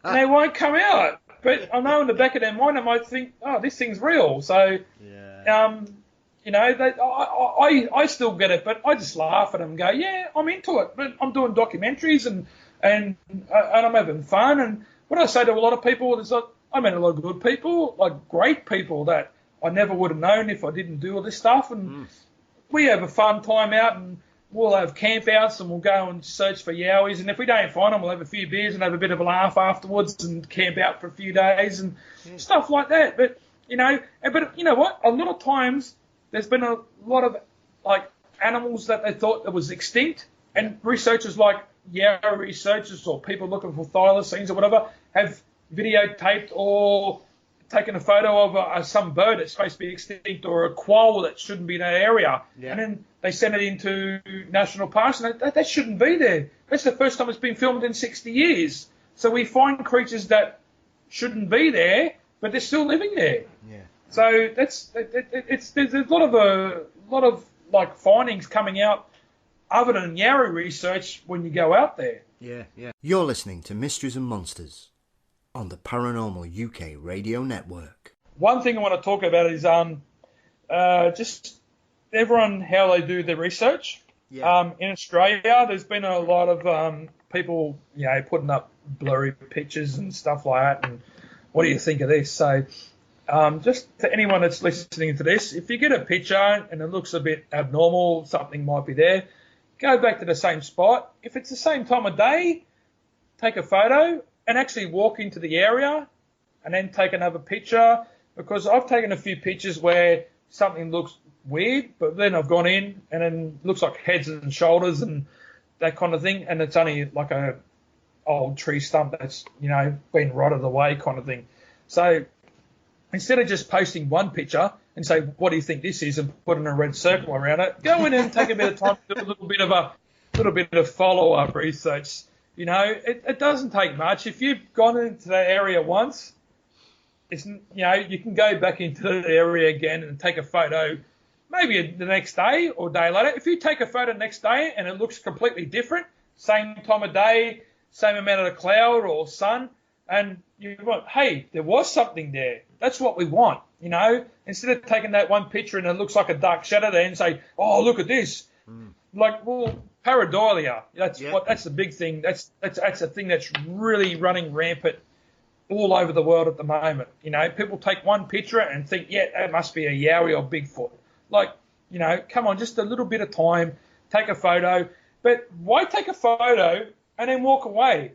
they won't come out. But I know in the back of their mind, I might think, oh, this thing's real. So, I still get it, but I just laugh at them and go, yeah, I'm into it. But I'm doing documentaries and I'm having fun. And what I say to a lot of people is that I met a lot of good people, like great people that I never would have known if I didn't do all this stuff. And we have a fun time out, and we'll have camp outs, and we'll go and search for Yowies. And if we don't find them, we'll have a few beers and have a bit of a laugh afterwards and camp out for a few days and stuff like that. But, you know what? A lot of times there's been a lot of, like, animals that they thought that was extinct, and researchers like Yowie researchers or people looking for thylacines or whatever have videotaped or taken a photo of some bird that's supposed to be extinct or a quoll that shouldn't be in that area. Yeah. And then they send it into national parks, and that shouldn't be there. That's the first time it's been filmed in 60 years. So we find creatures that shouldn't be there, but they're still living there. Yeah. So there's a lot of like findings coming out other than Yowie research when you go out there. Yeah, yeah. You're listening to Mysteries and Monsters on the Paranormal UK radio network. One thing I want to talk about is just everyone, how they do their research. Yeah. In Australia, there's been a lot of people, putting up blurry pictures and stuff like that. And what do you think of this? So just to anyone that's listening to this, if you get a picture and it looks a bit abnormal, something might be there, go back to the same spot. If it's the same time of day, take a photo and actually walk into the area and then take another picture, because I've taken a few pictures where something looks weird, but then I've gone in and then it looks like heads and shoulders and that kind of thing, and it's only like a old tree stump that's, been rotted away kind of thing. So instead of just posting one picture and say, what do you think this is, and putting a red circle around it, go in and take a bit of time to do a little bit of follow-up research. It doesn't take much. If you've gone into that area once, you can go back into the area again and take a photo maybe the next day or day later. If you take a photo next day and it looks completely different, same time of day, same amount of cloud or sun, and you want, hey, there was something there. That's what we want, Instead of taking that one picture and it looks like a dark shadow there and say, oh, look at this. Like, well, pareidolia, that's the big thing. That's a thing that's really running rampant all over the world at the moment. People take one picture and think, yeah, that must be a Yowie or Bigfoot. Like, come on, just a little bit of time, take a photo. But why take a photo and then walk away?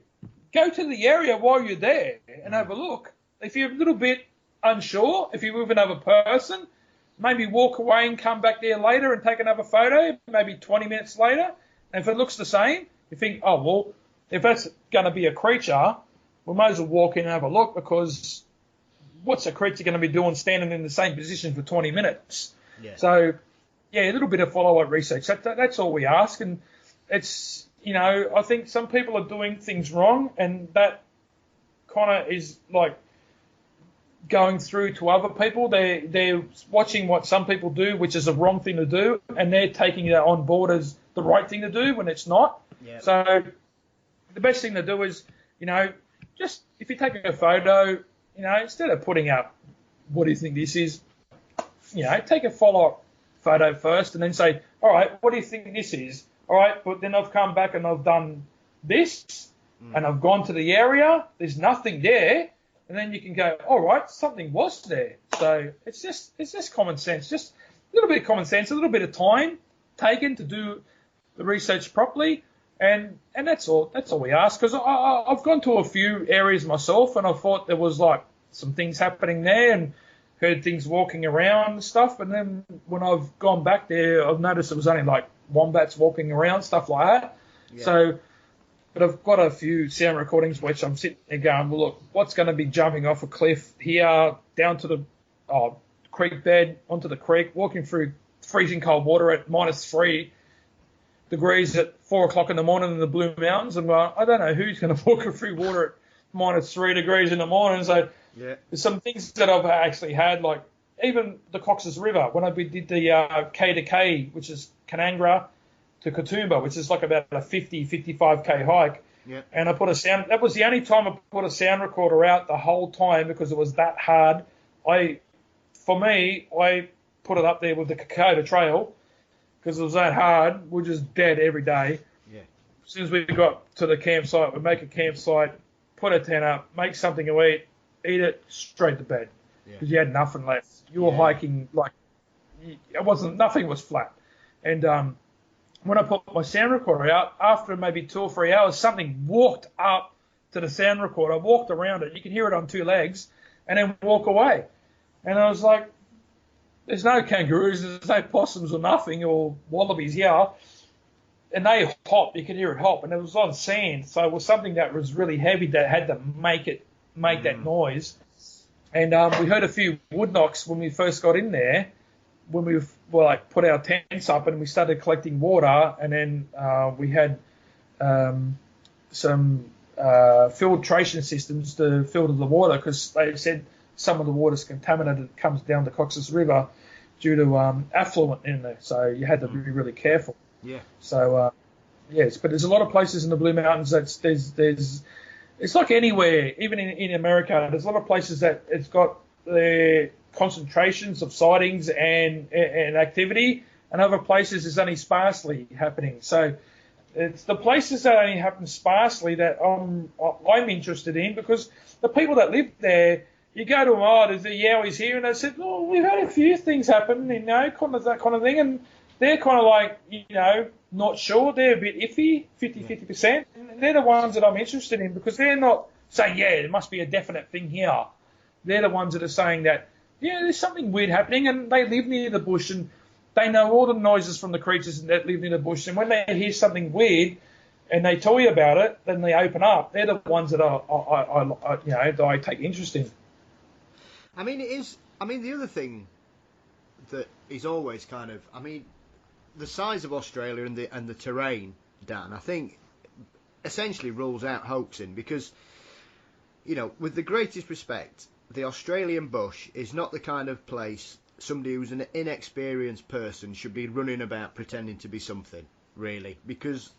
Go to the area while you're there and have a look. If you're a little bit unsure, if you're with another person, maybe walk away and come back there later and take another photo, maybe 20 minutes later. And if it looks the same, you think, oh, well, if that's going to be a creature, we might as well walk in and have a look, because what's a creature going to be doing standing in the same position for 20 minutes? Yeah. So, a little bit of follow-up research. That's all we ask. And it's, I think some people are doing things wrong, and that kind of is like going through to other people. They're watching what some people do, which is a wrong thing to do, and they're taking it on board as the right thing to do when it's not. Yep. So the best thing to do is, just if you take a photo, instead of putting up, what do you think this is? Take a follow-up photo first and then say, all right, what do you think this is? All right, but then I've come back and I've done this and I've gone to the area. There's nothing there. And then you can go, all right, something was there. So it's just common sense, just a little bit of common sense, a little bit of time taken to do the research properly, and that's all we ask. Because I've gone to a few areas myself, and I thought there was like some things happening there, and heard things walking around and stuff. And then when I've gone back there, I've noticed it was only like wombats walking around, stuff like that. Yeah. So. But I've got a few sound recordings which I'm sitting there going, well, look, what's going to be jumping off a cliff here down to the creek bed onto the creek, walking through freezing cold water at -3 degrees at 4 o'clock in the morning in the Blue Mountains. And I don't know who's going to walk through water at -3 degrees in the morning. So there's some things that I've actually had, like even the Cox's River, when we did the K to K, which is Canangra to Katoomba, which is like about a 55K hike. Yeah. And I put a sound, that was the only time I put a sound recorder out the whole time because it was that hard. I put it up there with the Kokoda Trail because it was that hard. We're just dead every day. Yeah. As soon as we got to the campsite, we'd make a campsite, put a tent up, make something to eat it, straight to bed because you had nothing left. You were hiking like nothing was flat. And when I put my sound recorder out, after maybe 2 or 3 hours, something walked up to the sound recorder, walked around it. You can hear it on 2 legs, and then walk away. And I was like, there's no kangaroos, there's no possums or nothing, or wallabies here. And they hop, you could hear it hop, and it was on sand. So it was something that was really heavy that had to make that noise. And we heard a few wood knocks when we first got in there, when we put our tents up and we started collecting water. And then we had some filtration systems to filter the water because they said some of the water's contaminated. It comes down the Cox's River due to affluent in there. So you had to be really careful. Yeah. So, yes, but there's a lot of places in the Blue Mountains it's like anywhere, even in America, there's a lot of places that it's got their concentrations of sightings and activity, and other places is only sparsely happening. So it's the places that only happen sparsely that I'm interested in, because the people that live there, you go to them, there's the Yowies here, and they said, we've had a few things happen, kind of that kind of thing, and they're kind of like, not sure. They're a bit iffy, 50%. And they're the ones that I'm interested in because they're not saying, there must be a definite thing here. They're the ones that are saying that, there's something weird happening, and they live near the bush, and they know all the noises from the creatures that live near the bush. And when they hear something weird and they tell you about it, then they open up. They're the ones that I take interest in. I mean, the other thing that is always kind of, the size of Australia and the terrain, Dan, I think essentially rules out hoaxing because, with the greatest respect, the Australian bush is not the kind of place somebody who's an inexperienced person should be running about pretending to be something, really, because,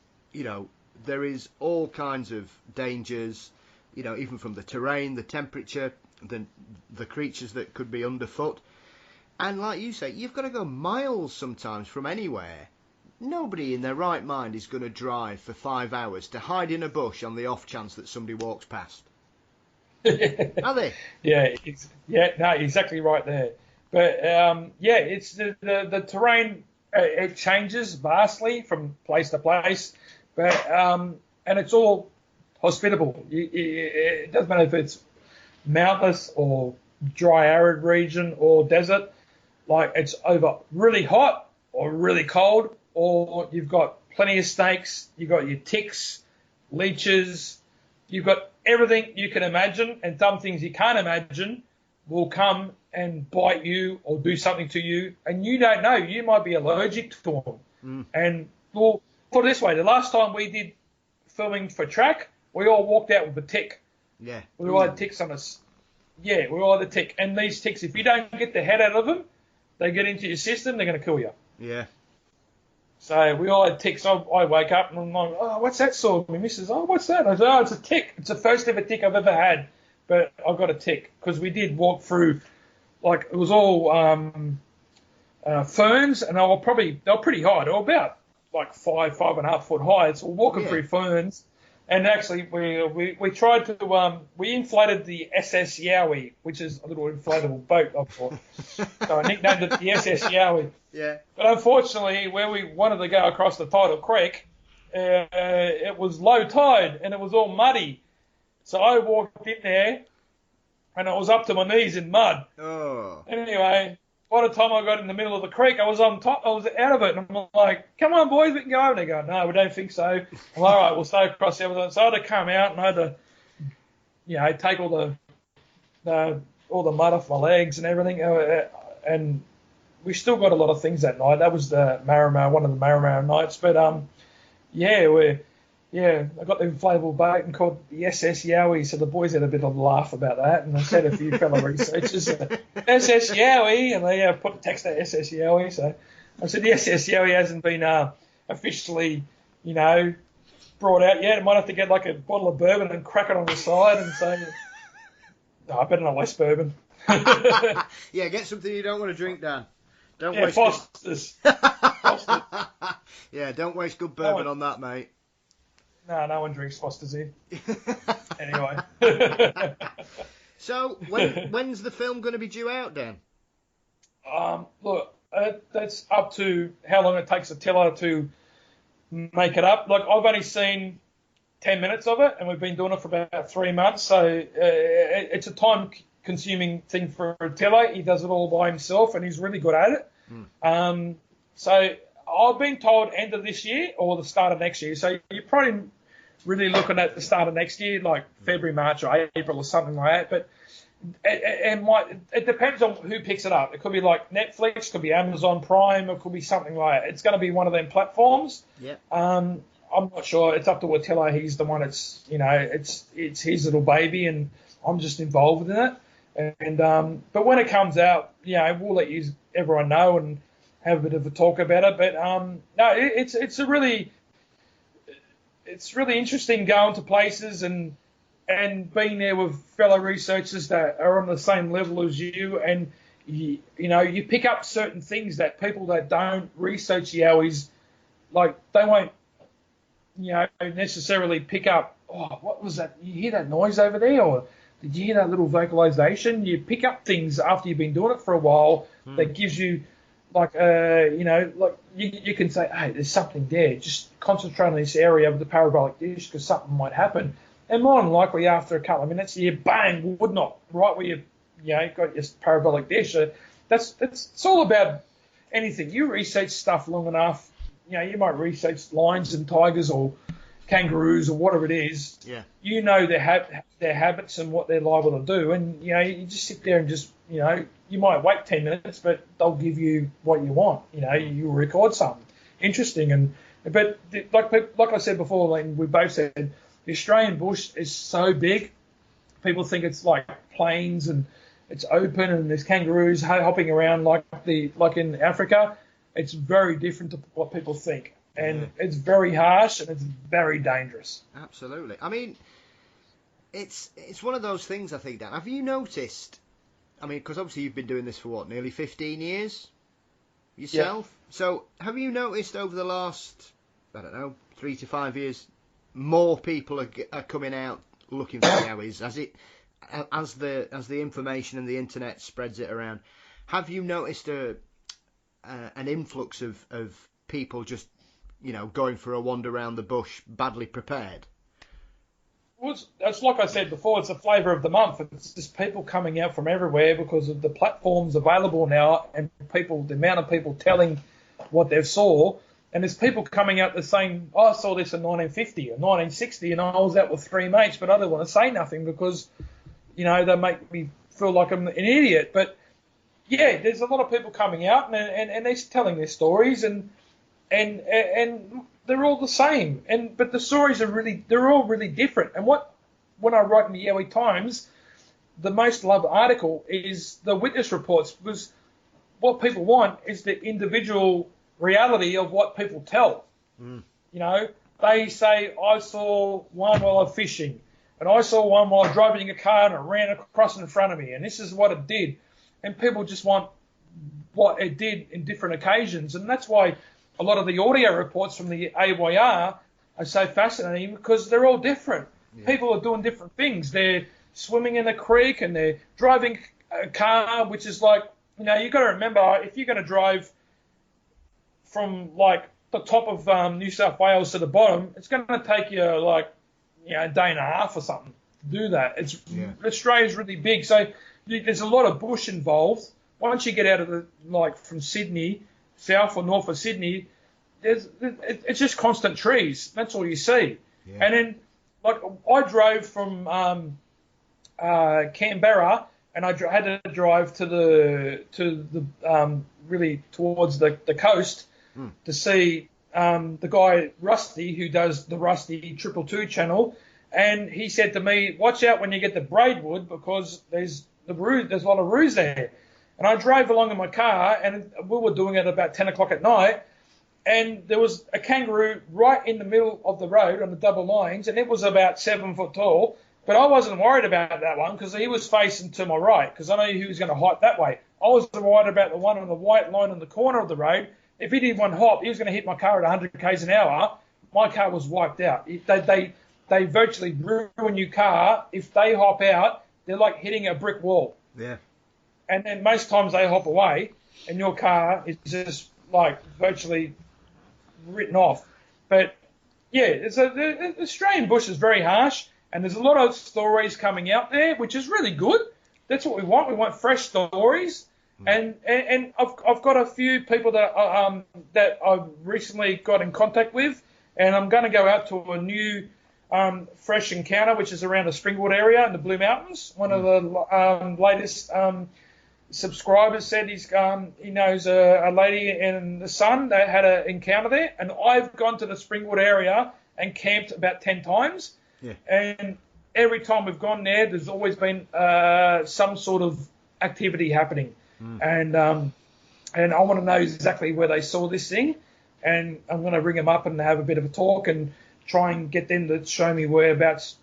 there is all kinds of dangers, even from the terrain, the temperature, the creatures that could be underfoot. And like you say, you've got to go miles sometimes from anywhere. Nobody in their right mind is going to drive for 5 hours to hide in a bush on the off chance that somebody walks past. Are they? No, exactly right there. But it's the terrain. It changes vastly from place to place, but and it's all hospitable. It doesn't matter if it's mountainous or dry arid region or desert. Like it's over really hot or really cold, or you've got plenty of snakes, you've got your ticks, leeches, you've got everything you can imagine, and some things you can't imagine will come and bite you or do something to you, and you don't know. You might be allergic to them. And we'll put it this way, the last time we did filming for track, we all walked out with a tick. Yeah. We all had ticks on us. Yeah, we all had a tick. And these ticks, if you don't get the head out of them, they get into your system, they're going to kill you. Yeah. So we all had ticks. I wake up and I'm like, what's that sore? My missus, what's that? I said, it's a tick. It's the first ever tick I've ever had. But I got a tick because we did walk through, like it was all ferns, and they were pretty high. They were about like 5.5 foot high. So we're walking through ferns. And actually, we tried to we inflated the SS Yowie, which is a little inflatable boat I've bought. So I nicknamed it the SS Yowie. Yeah. But unfortunately, where we wanted to go across the tidal creek, it was low tide and it was all muddy. So I walked in there, and I was up to my knees in mud. Oh. Anyway, by the time I got in the middle of the creek, I was on top. I was out of it, and I'm like, "Come on, boys, we can go over." They go, "No, we don't think so." I'm like, "All right, we'll stay across the other side." So I had to come out, and I had to, take all the mud off my legs and everything. and we still got a lot of things that night. That was the Marimar, one of the Marimar nights. But I got the inflatable boat and called the SS Yowie. So the boys had a bit of a laugh about that, and I said a few fellow researchers, SS Yowie, and they put the text at SS Yowie. So I said the SS Yowie hasn't been officially, brought out yet. I might have to get like a bottle of bourbon and crack it on the side and say, no, I better not waste bourbon. Yeah, get something you don't want to drink, Dan. Don't waste Foster's. Foster's. Yeah, don't waste good bourbon on that, mate. No one drinks Foster's here. Anyway. So, when's the film going to be due out, Dan? Look, that's up to how long it takes a teller to make it up. Like, I've only seen 10 minutes of it, and we've been doing it for about 3 months, so it's a time-consuming thing for a teller. He does it all by himself, and he's really good at it. So I've been told end of this year or the start of next year, so you're probably really looking at the start of next year, like February, March, or April or something like that. But it depends on who picks it up. It could be like Netflix, could be Amazon Prime, it could be something like that. It's going to be one of them platforms. Yeah. I'm not sure. It's up to Attila. He's the one that's, it's his little baby, and I'm just involved in it. And but when it comes out, we'll let everyone know and have a bit of a talk about it. But no, it's really interesting going to places and being there with fellow researchers that are on the same level as you, and you pick up certain things that people that don't research Yowies, like, they won't necessarily pick up. Oh, what was that? You hear that noise over there, or did you hear that little vocalization? You pick up things after you've been doing it for a while that gives you, like, like you can say, hey, there's something there. Just concentrate on this area of the parabolic dish because something might happen. And more than likely, after a couple of minutes, you bang, would not, right where you got your parabolic dish. So it's all about anything. You research stuff long enough, you might research lions and tigers or kangaroos or whatever it is. Yeah. Their habits and what they're liable to do, and you just sit there and just you might wait 10 minutes, but they'll give you what you want. You record something interesting, but like I said before, like we both said, the Australian bush is so big. People think it's like plains and it's open and there's kangaroos hopping around like in Africa. It's very different to what people think, and it's very harsh and it's very dangerous. Absolutely. I mean, it's one of those things, I think, Dan. Have you noticed? I mean, because obviously you've been doing this for nearly 15 years yourself. Yeah. So have you noticed over the last, 3 to 5 years, more people are coming out looking for Yowies as the information and the internet spreads it around? Have you noticed an influx of people just going for a wander around the bush badly prepared? Well, it's like I said before, it's the flavour of the month. It's just people coming out from everywhere because of the platforms available now, and the amount of people telling what they saw. And there's people coming out that's saying, I saw this in 1950 or 1960, and I was out with 3 mates, but I don't want to say nothing because, they make me feel like I'm an idiot. But yeah, there's a lot of people coming out and they're telling their stories, and they're all the same. But the stories they're all really different. And when I write in the Yowie Times, the most loved article is the witness reports, because what people want is the individual reality of what people tell. They say, I saw one while I'm fishing, and I saw one while driving a car and it ran across in front of me, and this is what it did. And people just want what it did in different occasions. And that's why a lot of the audio reports from the AYR are so fascinating, because they're all different. Yeah. People are doing different things. They're swimming in a creek and they're driving a car, which is like, you've got to remember, if you're going to drive from like the top of New South Wales to the bottom, it's going to take you like a day and a half or something to do that. Australia's really big, so there's a lot of bush involved. Once you get out of from Sydney, south or north of Sydney, it's just constant trees. That's all you see. Yeah. And then I drove from Canberra and I had to drive to the really towards the coast to see the guy Rusty, who does the Rusty 222 channel, and he said to me, "Watch out when you get to Braidwood because there's a lot of roos there." And I drove along in my car, and we were doing it about 10 o'clock at night, and there was a kangaroo right in the middle of the road on the double lines, and it was about 7 foot tall. But I wasn't worried about that one because he was facing to my right because I knew he was going to hop that way. I wasn't worried about the one on the white line on the corner of the road. If he did one hop, he was going to hit my car at 100 k's an hour. My car was wiped out. They virtually ruin your car. If they hop out, they're like hitting a brick wall. Yeah. And then most times they hop away, and your car is just like virtually written off. But yeah, the Australian bush is very harsh, and there's a lot of stories coming out there, which is really good. That's what we want. We want fresh stories. And I've got a few people that I've recently got in contact with, and I'm going to go out to a new fresh encounter, which is around the Springwood area in the Blue Mountains. One of the latest subscribers said he knows a lady and the son that had an encounter there, and I've gone to the Springwood area and camped about 10 times. Yeah. And every time we've gone there, there's always been some sort of activity happening. And I want to know exactly where they saw this thing, and I'm going to ring them up and have a bit of a talk and try and get them to show me whereabouts,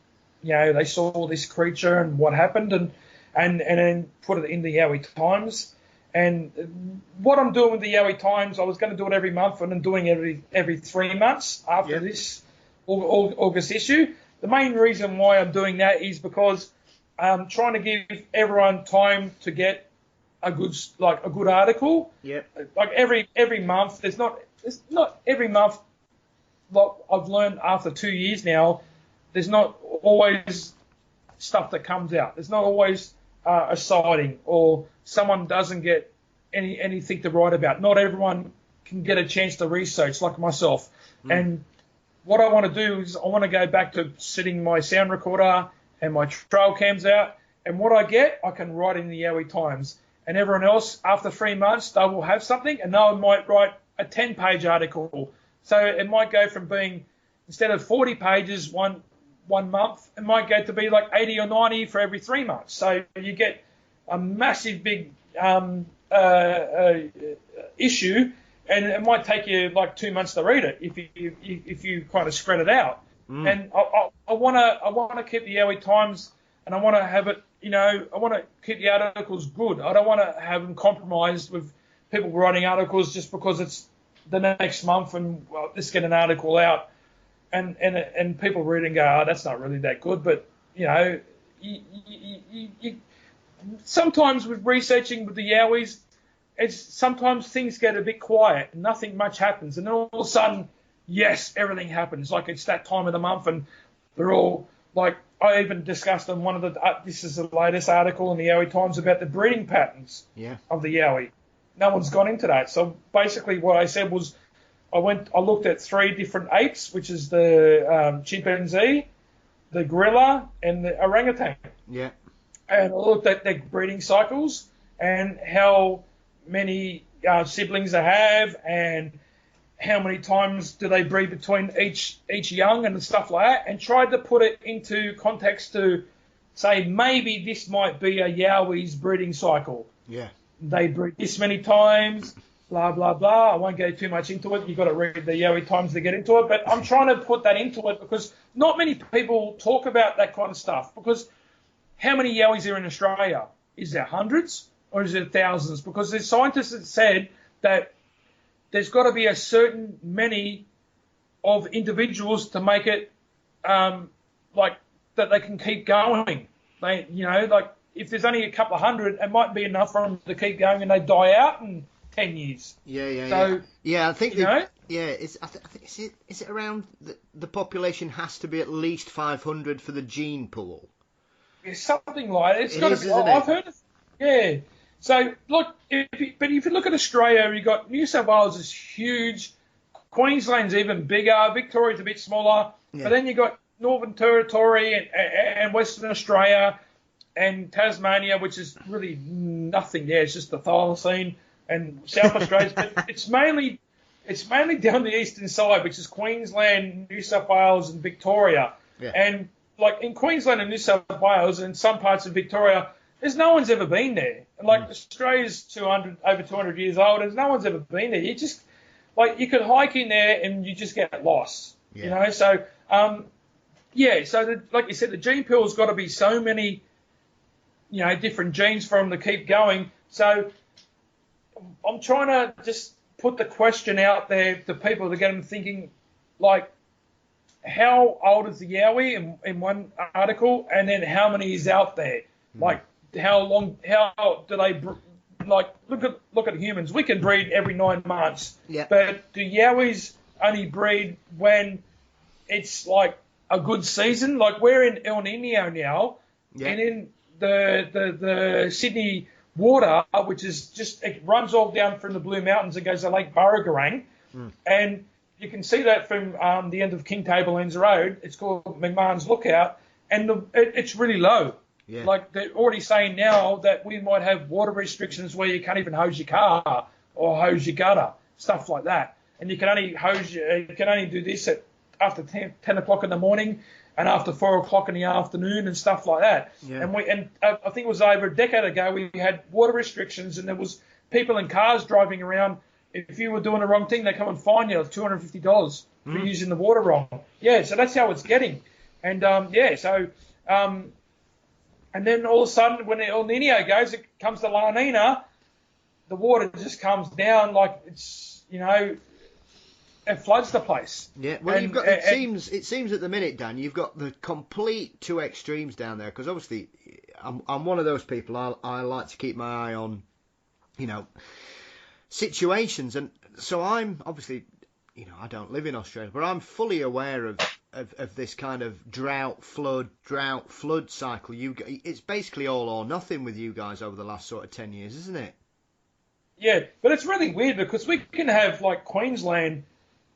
they saw this creature and what happened, and then put it in the Yowie Times. And what I'm doing with the Yowie Times, I was going to do it every month, and I'm doing it every 3 months after this August issue. The main reason why I'm doing that is because I'm trying to give everyone time to get a good article. Yeah. Like every month, it's not every month. Like I've learned after 2 years now, there's not always stuff that comes out. There's not always a sighting or someone doesn't get anything to write about. Not everyone can get a chance to research like myself. And what I want to do is I want to go back to setting my sound recorder and my trail cams out, and what I get, I can write in the Yowie Times. And everyone else, after 3 months, they will have something, and they might write a 10-page article. So it might go from being, instead of 40 pages one month, it might go to be like 80 or 90 for every 3 months. So you get a massive big issue, and it might take you like 2 months to read it if you kind of spread it out. And I want to keep the Yowie Times, and I want to have it. I want to keep the articles good. I don't want to have them compromised with people writing articles just because it's the next month and let's get an article out, and people read and go, that's not really that good. But you sometimes with researching with the Yowies, sometimes things get a bit quiet and nothing much happens, and then all of a sudden, yes, everything happens. Like it's that time of the month, and they're all like. I even discussed on one of the, this is the latest article in the Yowie Times about the breeding patterns of the Yowie. No one's gone into that. So basically what I said was I looked at 3 different apes, which is the chimpanzee, the gorilla, and the orangutan. Yeah. And I looked at their breeding cycles and how many siblings they have and how many times do they breed between each young and stuff like that, and tried to put it into context to say maybe this might be a Yowie's breeding cycle. Yeah. They breed this many times, blah, blah, blah. I won't go too much into it. You've got to read the Yowie Times to get into it. But I'm trying to put that into it because not many people talk about that kind of stuff. Because how many Yowies are in Australia? Is there hundreds or is there thousands? Because there's scientists that said that there's got to be a certain many of individuals to make it like that they can keep going. They, like if there's only a couple of hundred, it might be enough for them to keep going, and they die out in 10 years. Yeah. I think is it around the population has to be at least 500 for the gene pool? It's something like it. It's got to be. I've heard. Yeah. So, look, if you look at Australia, you've got New South Wales is huge, Queensland's even bigger, Victoria's a bit smaller, but then you've got Northern Territory and Western Australia, and Tasmania, which is really nothing there. It's just the thylacine, and South Australia. But it's mainly down the eastern side, which is Queensland, New South Wales, and Victoria. Yeah. And like in Queensland and New South Wales and some parts of Victoria, there's no one's ever been there. And like Australia's over 200 years old, and no one's ever been there. You just like you could hike in there and you just get lost. Yeah. You know, so so like you said, the gene pool's got to be so many, you know, different genes for them to keep going. So I'm trying to just put the question out there to people to get them thinking, like, how old is the Yowie in one article, and then how many is out there? Like, how do they, like, look at humans. We can breed every 9 months, but do Yowies only breed when it's, like, a good season? Like, we're in El Nino now, and in the Sydney water, which is just, it runs all down from the Blue Mountains and goes to Lake Burragarang, and you can see that from the end of King Tablelands Road. It's called McMahon's Lookout, and it's really low. Yeah. Like, they're already saying now that we might have water restrictions where you can't even hose your car or hose your gutter, stuff like that. And you can only do this after 10 o'clock in the morning and after 4 o'clock in the afternoon and stuff like that. Yeah. And I think it was over a decade ago, we had water restrictions, and there was people in cars driving around. If you were doing the wrong thing, they come and fine you $250 for using the water wrong. Yeah, so that's how it's getting. And and then all of a sudden, when El Nino goes, it comes to La Nina, the water just comes down like it's, you know, it floods the place. Yeah, well, you've got, it seems at the minute, Dan, you've got the complete two extremes down there, because obviously I'm one of those people, I like to keep my eye on, you know, situations, and so I'm obviously, you know, I don't live in Australia, but I'm fully aware of this kind of drought flood cycle. It's basically all or nothing with you guys over the last sort of 10 years, isn't it? Yeah, but it's really weird because we can have like Queensland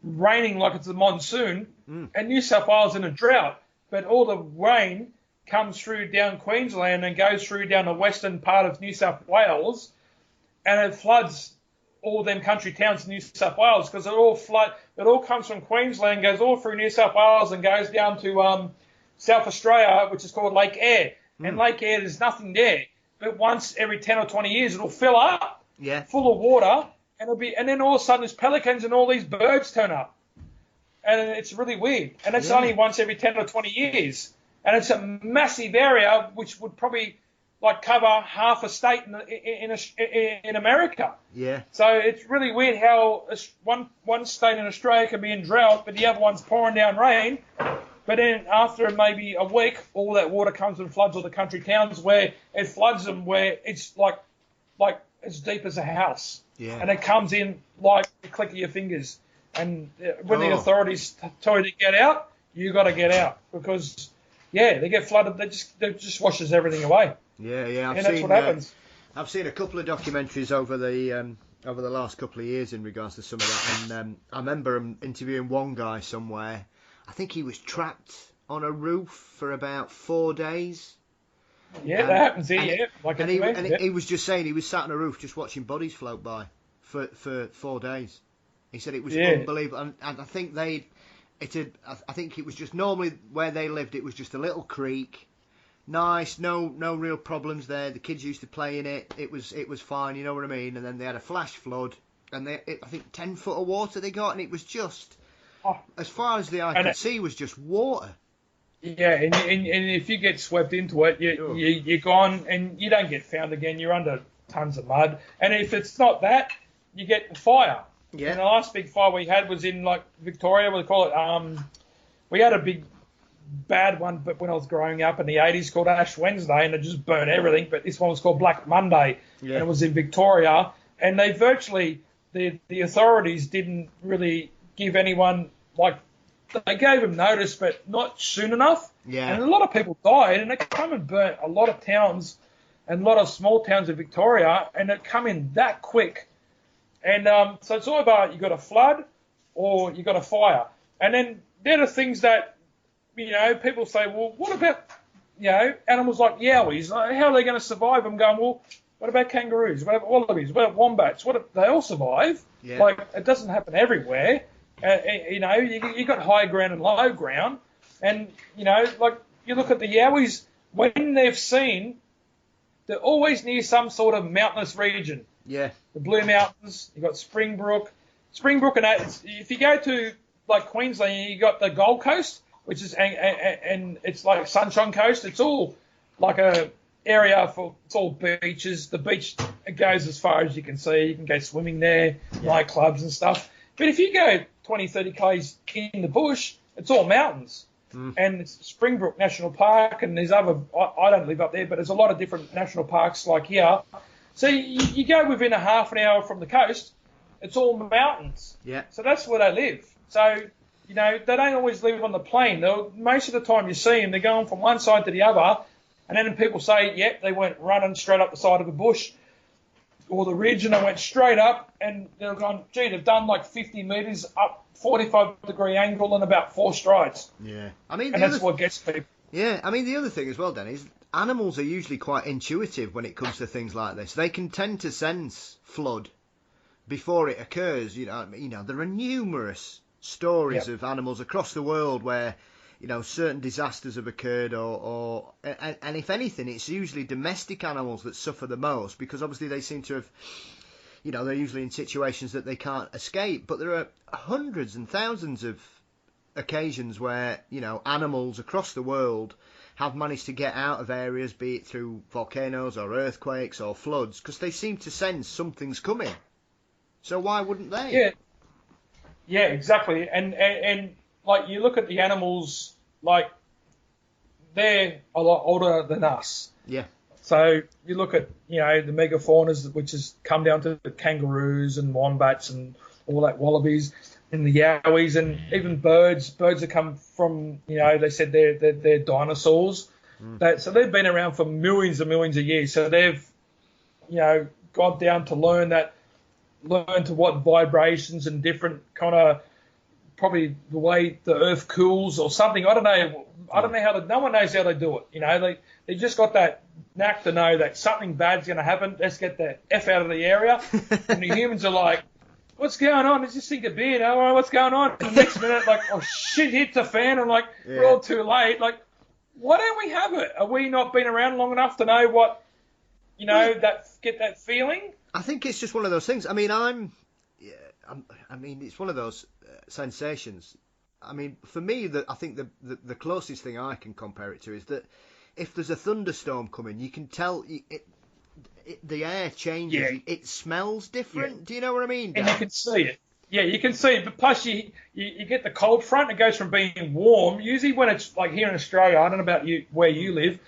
raining like it's a monsoon and New South Wales in a drought, but all the rain comes through down Queensland and goes through down the western part of New South Wales, and it floods all them country towns in New South Wales because it all comes from Queensland, goes all through New South Wales and goes down to South Australia, which is called Lake Eyre. And Lake Eyre, there's nothing there, but once every 10 or 20 years it'll fill up, full of water, and then all of a sudden there's pelicans and all these birds turn up, and it's really weird. And it's only once every 10 or 20 years, and it's a massive area which would probably like cover half a state in America. Yeah. So it's really weird how one state in Australia can be in drought, but the other one's pouring down rain. But then after maybe a week, all that water comes and floods all the country towns, where it floods them where it's like as deep as a house. Yeah. And it comes in like the click of your fingers. And when the authorities tell you to get out, you got to get out because, they get flooded. They just washes everything away. Yeah. That's what happens. I've seen a couple of documentaries over the last couple of years in regards to some of that, and I remember interviewing one guy somewhere. I think he was trapped on a roof for about 4 days. Yeah, that happens here. He was just saying he was sat on a roof just watching bodies float by for 4 days. He said it was unbelievable, and I think I think it was just normally where they lived. It was just a little creek. Nice, no real problems there. The kids used to play in it. It was fine, you know what I mean. And then they had a flash flood, and I think 10 foot of water they got, and it was just as far as the eye could see was just water. Yeah, and if you get swept into it, you're gone, and you don't get found again. You're under tons of mud, and if it's not that, you get fire. Yeah. And the last big fire we had was in like Victoria. We call it. We had a big bad one, but when I was growing up in the 80s, called Ash Wednesday, and it just burned everything. But this one was called Black Monday, and it was in Victoria. And they virtually, the authorities didn't really give anyone, like, they gave them notice, but not soon enough. Yeah. And a lot of people died, and it come and burnt a lot of towns and a lot of small towns in Victoria, and it come in that quick. And so it's all about you got a flood or you got a fire. And then they're the things that, you know, people say, well, what about, animals like yowies, how are they going to survive? I'm going, well, what about kangaroos? What about wallabies? What about wombats? They all survive. Yeah. Like, it doesn't happen everywhere. You got high ground and low ground. And, like, you look at the yowies, when they're always near some sort of mountainous region. Yeah. The Blue Mountains, you've got Springbrook. Springbrook, and if you go to, like, Queensland, you got the Gold Coast, which is, and it's like Sunshine Coast. It's all like a area it's all beaches. The beach, it goes as far as you can see. You can go swimming there, nightclubs and stuff. But if you go 20, 30 k's in the bush, it's all mountains. And it's Springbrook National Park, and there's other, I don't live up there, but there's a lot of different national parks like here. So you go within a half an hour from the coast, it's all mountains. Yeah. So that's where they live. So, they don't always live on the plain. Most of the time you see them, they're going from one side to the other, and then people say, yep, they went running straight up the side of the bush or the ridge, and they went straight up, and they're going, gee, they've done like 50 metres up 45-degree angle in about 4 strides. Yeah. And that's what gets people. Yeah, the other thing as well, Dan, is animals are usually quite intuitive when it comes to things like this. They can tend to sense flood before it occurs. There are numerous stories of animals across the world where, certain disasters have occurred, and if anything, it's usually domestic animals that suffer the most, because obviously they seem to have, they're usually in situations that they can't escape. But there are hundreds and thousands of occasions where, animals across the world have managed to get out of areas, be it through volcanoes or earthquakes or floods, because they seem to sense something's coming. So why wouldn't they? Yeah, exactly. And like, you look at the animals, like, they're a lot older than us. Yeah. So you look at, the megafaunas, which has come down to the kangaroos and wombats and all that, wallabies and the yowies, and even birds. Birds have come from, they said they're dinosaurs. So they've been around for millions and millions of years. So they've, got down to learn to what vibrations and different kind of, probably the way the earth cools or something. I don't know how no one knows how they do it. They just got that knack to know that something bad's going to happen. Let's get the F out of the area. And the humans are like, what's going on? Let's just think a beer. All right, what's going on? And the next minute, like, oh shit, hit the fan. I'm like, we're all too late. Like, why don't we have it? Are we not been around long enough to know what, get that feeling? I think it's just one of those things. It's one of those sensations. For me, I think the closest thing I can compare it to is that if there's a thunderstorm coming, you can tell the air changes. Yeah. It smells different. Yeah. Do you know what I mean, Dan? And you can see it. Yeah, you can see it. But plus, you get the cold front. It goes from being warm. Usually when it's like here in Australia, I don't know about you where you live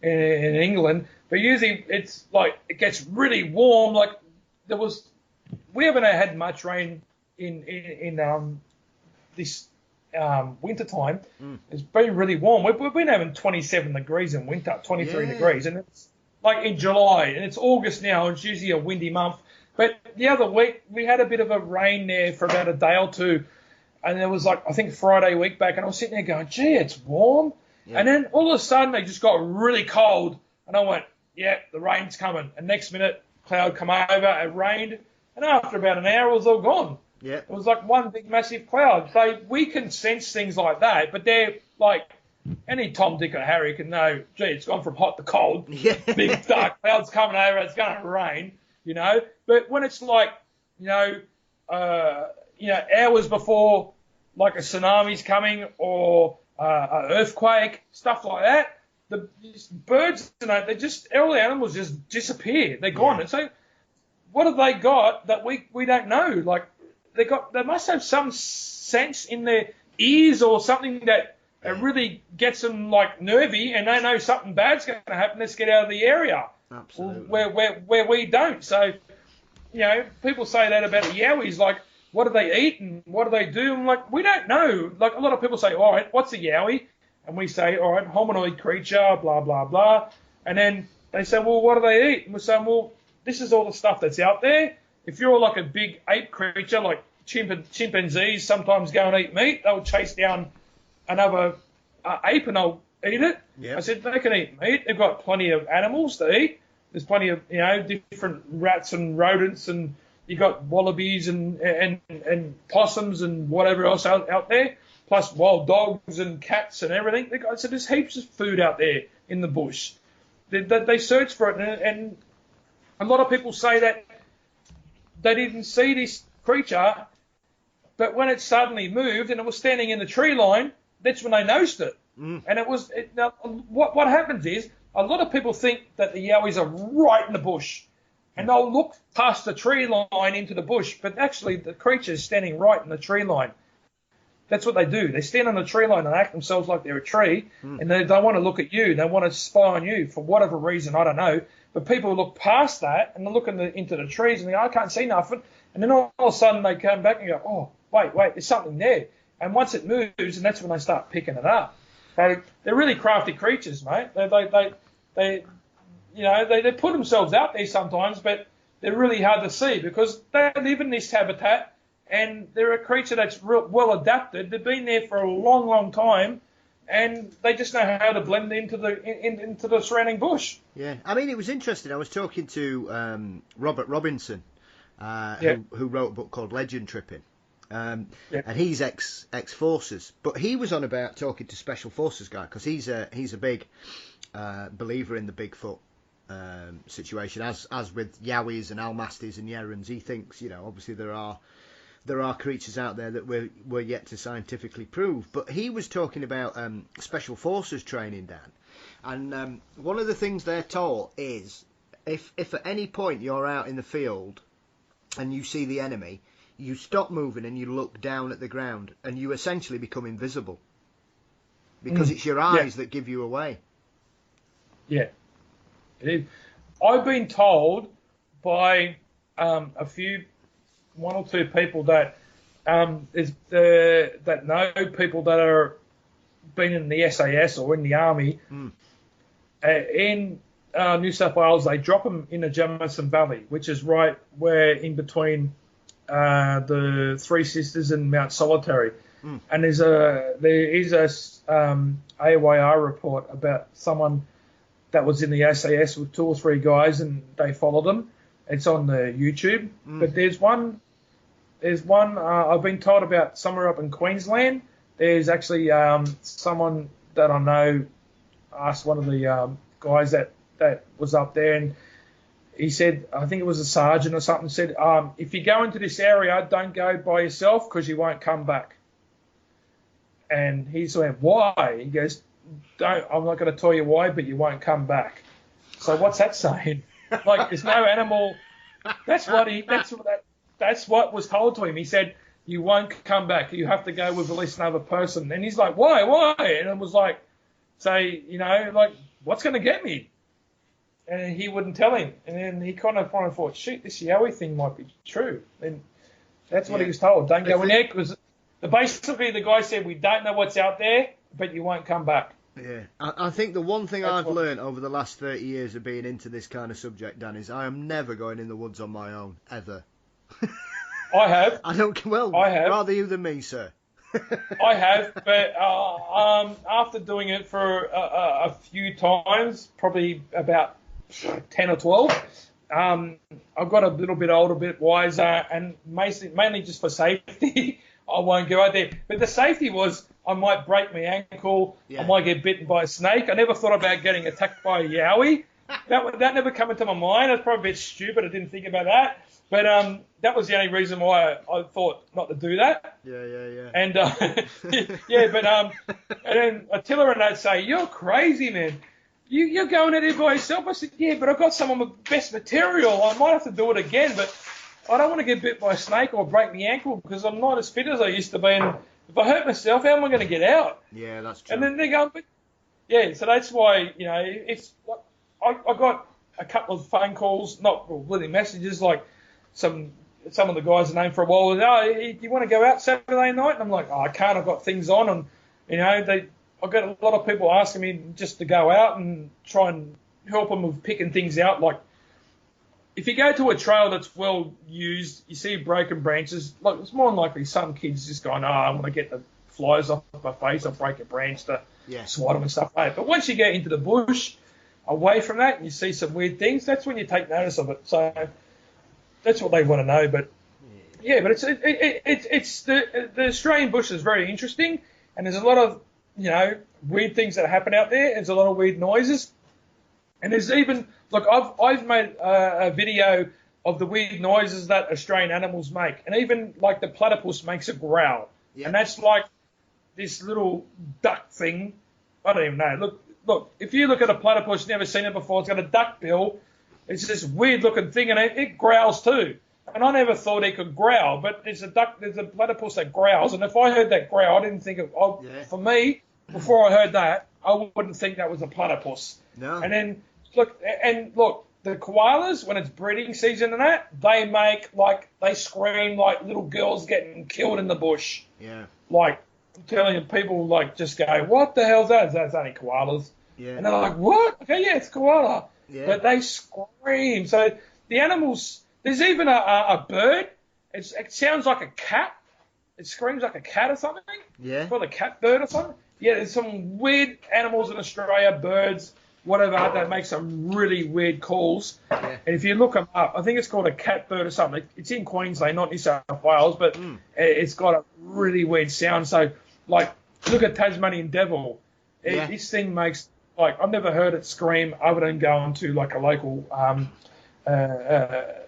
in England, but usually it's like it gets really warm. Like we haven't had much rain in this winter time. It's been really warm. We've been having 27 degrees in winter, 23 degrees, and it's like in July, and it's August now. It's usually a windy month. But the other week we had a bit of a rain there for about a day or two, and it was like, I think Friday week back, and I was sitting there going, gee, it's warm. Yeah. And then all of a sudden they just got really cold, and I went, yeah, the rain's coming. And next minute, cloud come over, it rained, and after about an hour it was all gone. Yeah. It was like one big massive cloud. So we can sense things like that, but they're like, any Tom, Dick, or Harry can know, gee, it's gone from hot to cold. Yeah. Big dark clouds coming over, it's going to rain, But when it's like, hours before, like a tsunami's coming or an earthquake, stuff like that, the birds, all the animals just disappear. They're gone. Yeah. And so what have they got that we don't know? Like, they must have some sense in their ears or something that really gets them like nervy, and they know something bad's going to happen. Let's get out of the area. Absolutely. Where we don't. So, people say that about the yowies, like, what do they eat and what do they do? I'm like, we don't know. Like, a lot of people say, all right, what's a yowie? And we say, all right, hominoid creature, blah, blah, blah. And then they say, well, what do they eat? And we're saying, well, this is all the stuff that's out there. If you're like a big ape creature, like chimpanzees sometimes go and eat meat, they'll chase down another ape and they'll eat it. Yep. I said, they can eat meat. They've got plenty of animals to eat. There's plenty of, different rats and rodents, and you got wallabies and possums and whatever else out there, plus wild dogs and cats and everything. So there's heaps of food out there in the bush. They search for it, and a lot of people say that they didn't see this creature, but when it suddenly moved and it was standing in the tree line, that's when they noticed it. And now, what happens is, a lot of people think that the Yowies are right in the bush, and they'll look past the tree line into the bush, but actually the creature is standing right in the tree line. That's what they do. They stand on the tree line and act themselves like they're a tree, and they don't want to look at you. They want to spy on you for whatever reason, I don't know. But people look past that, and they look into the trees, and they go, I can't see nothing. And then all of a sudden they come back and go, oh, wait, there's something there. And once it moves, and that's when they start picking it up. They're really crafty creatures, mate. They put themselves out there sometimes, but they're really hard to see because they live in this habitat, and they're a creature that's well adapted. They've been there for a long, long time, and they just know how to blend into the surrounding bush. Yeah, I mean, it was interesting. I was talking to Robert Robinson, who wrote a book called Legend Tripping. And he's ex-forces, but he was on about talking to special forces guy because he's a big believer in the Bigfoot situation, as with Yowies and Almasties and Yerrans. He thinks, obviously there are creatures out there that we're yet to scientifically prove, but he was talking about special forces training, Dan, and one of the things they're taught is if at any point you're out in the field and you see the enemy, you stop moving and you look down at the ground, and you essentially become invisible because it's your eyes that give you away. Yeah, it is. I've been told by one or two people that that know people that are been in the SAS or in the army in New South Wales. They drop them in the Jamison Valley, which is right where in between the Three Sisters and Mount Solitary. And there is a AYR report about someone that was in the SAS with 2 or 3 guys, and they followed them. It's on the YouTube. But there's one I've been told about somewhere up in Queensland. There's actually someone that I know asked one of the guys that was up there, and he said, I think it was a sergeant or something, said, if you go into this area, don't go by yourself because you won't come back. And he said, why? He goes, I'm not going to tell you why, but you won't come back. So what's that saying? Like, there's no animal. That's what was told to him. He said, you won't come back. You have to go with at least another person. And he's like, why? And it was like, what's going to get me? And he wouldn't tell him. And then he kind of thought, shoot, this Yowie thing might be true. And that's what he was told. Don't go in there because basically the guy said, we don't know what's out there, but you won't come back. Yeah, I think the one thing I've learned over the last 30 years of being into this kind of subject, Dan, is I am never going in the woods on my own, ever. I have. I have. Rather you than me, sir. I have, but after doing it for a few times, probably about 10 or 12, I've got a little bit older, a bit wiser, and mainly just for safety, I won't go out there. But the safety was I might break my ankle, I might get bitten by a snake. I never thought about getting attacked by a Yowie. That never come into my mind. That's probably a bit stupid. I didn't think about that. But that was the only reason why I thought not to do that. Yeah. And and then Attila and they'd say, "You're crazy, man. You're going out there by yourself." I said, "Yeah, but I've got some of my best material. I might have to do it again, but I don't want to get bit by a snake or break my ankle because I'm not as fit as I used to be. And if I hurt myself, how am I going to get out?" Yeah, that's true. And then they go, "But yeah." So that's why it's. I got a couple of phone calls, not really messages, like. Some of the guys are named for a while. You want to go out Saturday night? And I'm like, I can't. I've got things on, and I've got a lot of people asking me just to go out and try and help them with picking things out. Like, if you go to a trail that's well used, you see broken branches. Like, it's more than likely some kids just going, I want to get the flies off my face. I'll break a branch to swat them and stuff like that. But once you get into the bush, away from that, and you see some weird things, that's when you take notice of it. So that's what they want to know. But yeah, but it's the Australian bush is very interesting, and there's a lot of weird things that happen out there. There's a lot of weird noises, and there's even I've made a video of the weird noises that Australian animals make, and even like the platypus makes a growl, and that's like this little duck thing. I don't even know. Look, if you look at a platypus, never seen it before, it's got a duck bill. It's this weird looking thing, and it growls too. And I never thought it could growl, but there's a platypus that growls, and if I heard that growl, I didn't think for me, before I heard that, I wouldn't think that was a platypus. No. And then look, the koalas, when it's breeding season and that, they scream like little girls getting killed in the bush. Yeah. Like, I'm telling you, people just go, what the hell's that? That's only koalas. Yeah. And they're like, what? Okay, yeah, it's koala. Yeah. But they scream. So the animals, there's even a bird. It sounds like a cat. It screams like a cat or something. Yeah. Well, a cat bird or something. Yeah, there's some weird animals in Australia, birds, whatever, that make some really weird calls. Yeah. And if you look them up, I think it's called a catbird or something. It's in Queensland, not New South Wales, but it's got a really weird sound. So, like, look at Tasmanian devil. This thing makes, I've never heard it scream other than going to, like, a local, like a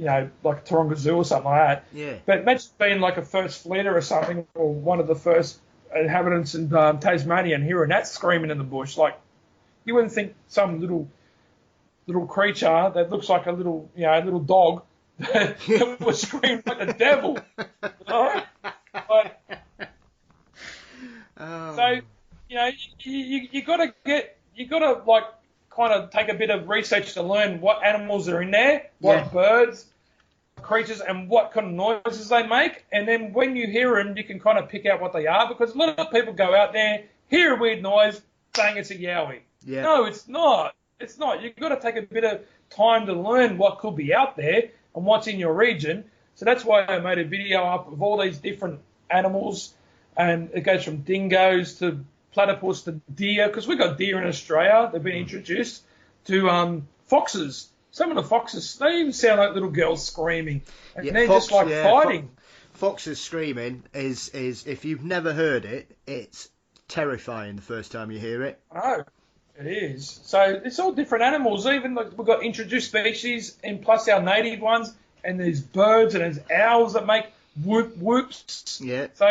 Taronga Zoo or something like that. Yeah. But imagine being like a first fleeter or something, or one of the first inhabitants in Tasmania and hearing that screaming in the bush. Like, you wouldn't think some little creature that looks like a little dog that was screaming like the devil. All right? So, you gotta like kind of take a bit of research to learn what animals are in there, what birds, creatures, and what kind of noises they make. And then when you hear them, you can kind of pick out what they are, because a lot of people go out there, hear a weird noise, saying it's a yowie. Yeah. No, it's not. It's not. You've got to take a bit of time to learn what could be out there and what's in your region. So that's why I made a video up of all these different animals, and it goes from dingoes to platypus to deer, because we've got deer in Australia. They've been introduced to foxes. Some of the foxes, they even sound like little girls screaming, and they're just like fighting. Foxes screaming is if you've never heard it, it's terrifying the first time you hear it. Oh, it is. So it's all different animals. Even we've got introduced species, and plus our native ones, and there's birds and there's owls that make whoops. Yeah. So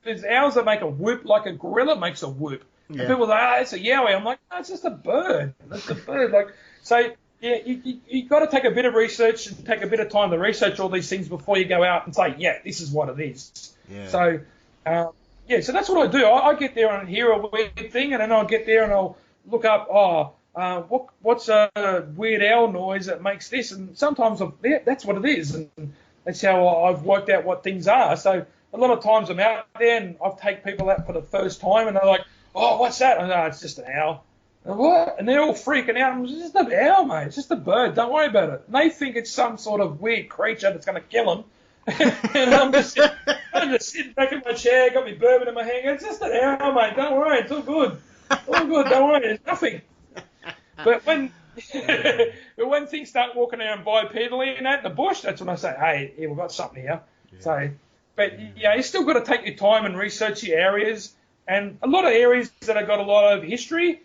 there's owls that make a whoop like a gorilla makes a whoop. Yeah. And people say, it's a yowie. I'm like, no, it's just a bird. That's a bird. So yeah, you got to take a bit of research and take a bit of time to research all these things before you go out and say, yeah, this is what it is. Yeah. So, so that's what I do. I get there and hear a weird thing, and then I'll get there and I'll look up, what's a weird owl noise that makes this? And sometimes that's what it is. And that's how I've worked out what things are. So a lot of times I'm out there and I take people out for the first time, and they're like, oh, what's that? And I go, it's just an owl. And what? And they're all freaking out. It's just an owl, mate. It's just a bird. Don't worry about it. And they think it's some sort of weird creature that's going to kill them. And I'm just sitting back in my chair, got my bourbon in my hand. It's just an owl, mate. Don't worry. It's all good. All good. Don't worry. There's nothing. But when things start walking around bipedally and that in the bush, that's when I say, hey, we've got something here. Yeah. So, but you still got to take your time and research your areas. And a lot of areas that have got a lot of history,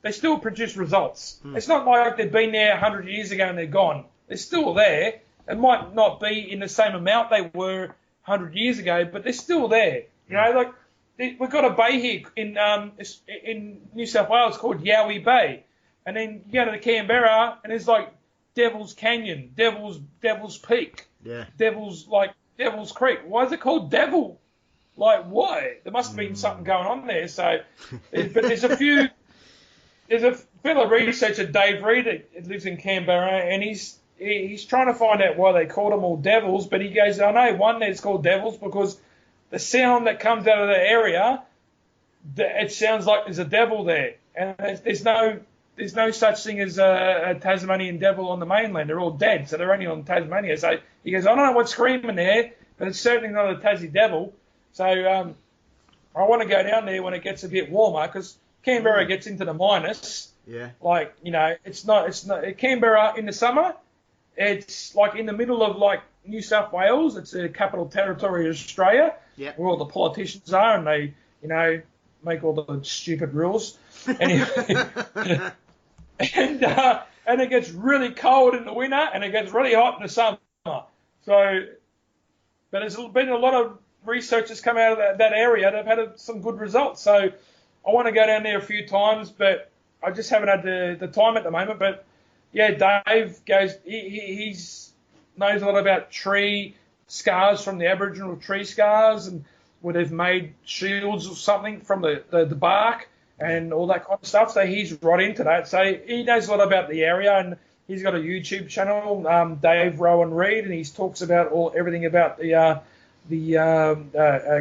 they still produce results. It's not like they've been there 100 years ago and they're gone. They're still there. It might not be in the same amount they were 100 years ago, but they're still there. We've got a bay here in New South Wales called Yowie Bay. And then you go to the Canberra and there's like Devil's Canyon, Devil's Peak, Devil's Creek. Why is it called Devil? Like, why? There must have been something going on there. So, but there's a fellow researcher, Dave Reed, that lives in Canberra, and he's trying to find out why they called them all devils. But he goes, I know one that's called devils because the sound that comes out of the area, it sounds like there's a devil there, and there's no such thing as a Tasmanian devil on the mainland. They're all dead, so they're only on Tasmania. So he goes, I don't know what's screaming there, but it's certainly not a Tassie devil. So I want to go down there when it gets a bit warmer because Canberra gets into the minus. Yeah. Like, it's not Canberra in the summer. It's like in the middle of like New South Wales. It's the capital territory of Australia, Yeah. where all the politicians are, and they, make all the stupid rules. Anyway, and it gets really cold in the winter, and it gets really hot in the summer. So, but there's been a lot of researchers come out of that area that have had some good results. So I want to go down there a few times, but I just haven't had the time at the moment. But yeah, Dave goes, he's knows a lot about tree scars from the Aboriginal tree scars, and where they've made shields or something from the bark and all that kind of stuff. So he's right into that. So he knows a lot about the area, and he's got a YouTube channel, Dave Rowan Reed, and he talks about everything about the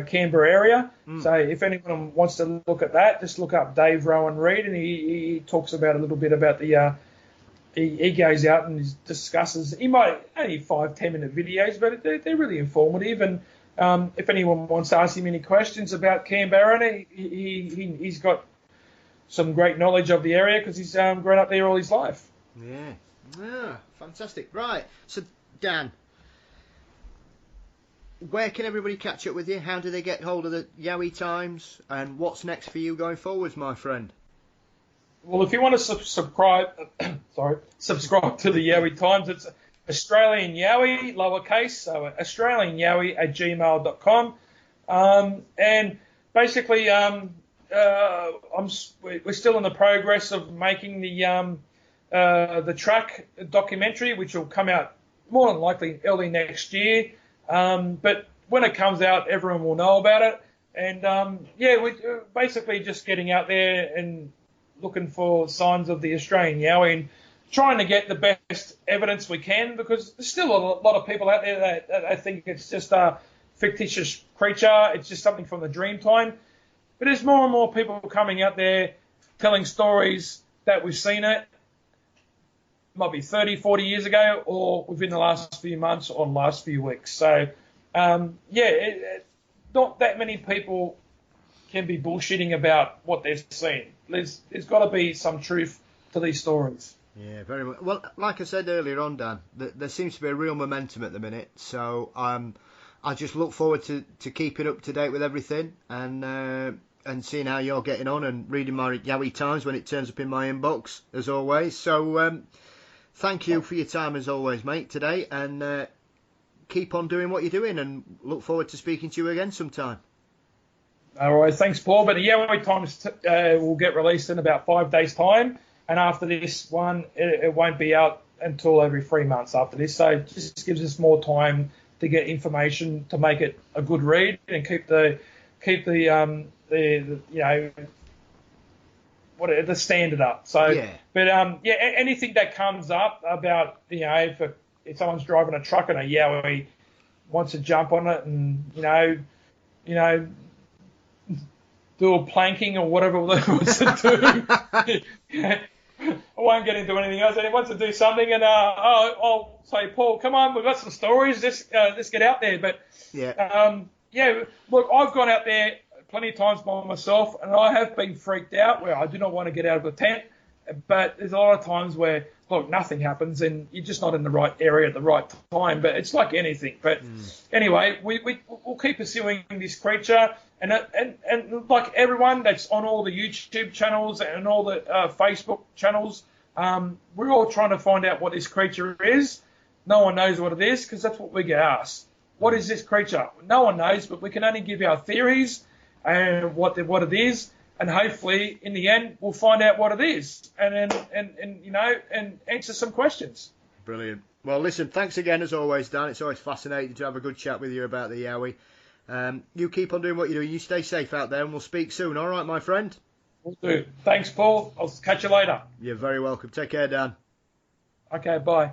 Canberra area. So if anyone wants to look at that, just look up Dave Rowan Reed, and he talks about a little bit about the. He goes out and discusses. He might only 5-10 minute videos, but they're really informative. And if anyone wants to ask him any questions about Canberra, and he's got some great knowledge of the area because he's grown up there all his life. Yeah, fantastic. Right, so Dan, where can everybody catch up with you? How do they get hold of the Yowie Times? And what's next for you going forwards, my friend? Well, if you want to subscribe to the Yowie Times, it's Australian Yowie, lowercase, so Australian Yowie at gmail.com. And basically, we're still in the progress of making the track documentary, which will come out more than likely early next year. But when it comes out, everyone will know about it. And we're basically just getting out there and looking for signs of the Australian Yowie and trying to get the best evidence we can, because there's still a lot of people out there that think it's just a fictitious creature. It's just something from the dream time. But there's more and more people coming out there telling stories that we've seen it. Might be 30, 40 years ago, or within the last few months or last few weeks. So, not that many people can be bullshitting about what they've seen. There's got to be some truth to these stories. Yeah, very much. Well, like I said earlier on, Dan, there seems to be a real momentum at the minute. So I just look forward to keeping up to date with everything and seeing how you're getting on and reading my Yowie Times when it turns up in my inbox, as always. So thank you for your time, as always, mate, today. And keep on doing what you're doing, and look forward to speaking to you again sometime. All right, thanks, Paul. But the Yowie Times will get released in about 5 days' time. And after this one, it won't be out until every 3 months after this. So it just gives us more time to get information to make it a good read and keep the standard up. So, yeah. But anything that comes up about if someone's driving a truck and a Yowie wants to jump on it and do a planking or whatever they wants to do. I won't get into anything else. And he wants to do something, and I'll say, Paul, come on, we've got some stories. Let's get out there. But look, I've gone out there plenty of times by myself, and I have been freaked out where I do not want to get out of the tent. But there's a lot of times where, look, nothing happens, and you're just not in the right area at the right time. But it's like anything. But anyway, we'll keep pursuing this creature. And like everyone that's on all the YouTube channels and all the Facebook channels, we're all trying to find out what this creature is. No one knows what it is, because that's what we get asked. What is this creature? No one knows, but we can only give our theories and what it is, and hopefully in the end we'll find out what it is, and answer some questions. Brilliant. Well, listen, thanks again as always, Dan. It's always fascinating to have a good chat with you about the Yowie. You keep on doing what you're doing. You stay safe out there, and we'll speak soon. All right, my friend? Will do. Thanks, Paul. I'll catch you later. You're very welcome. Take care, Dan. Okay, bye.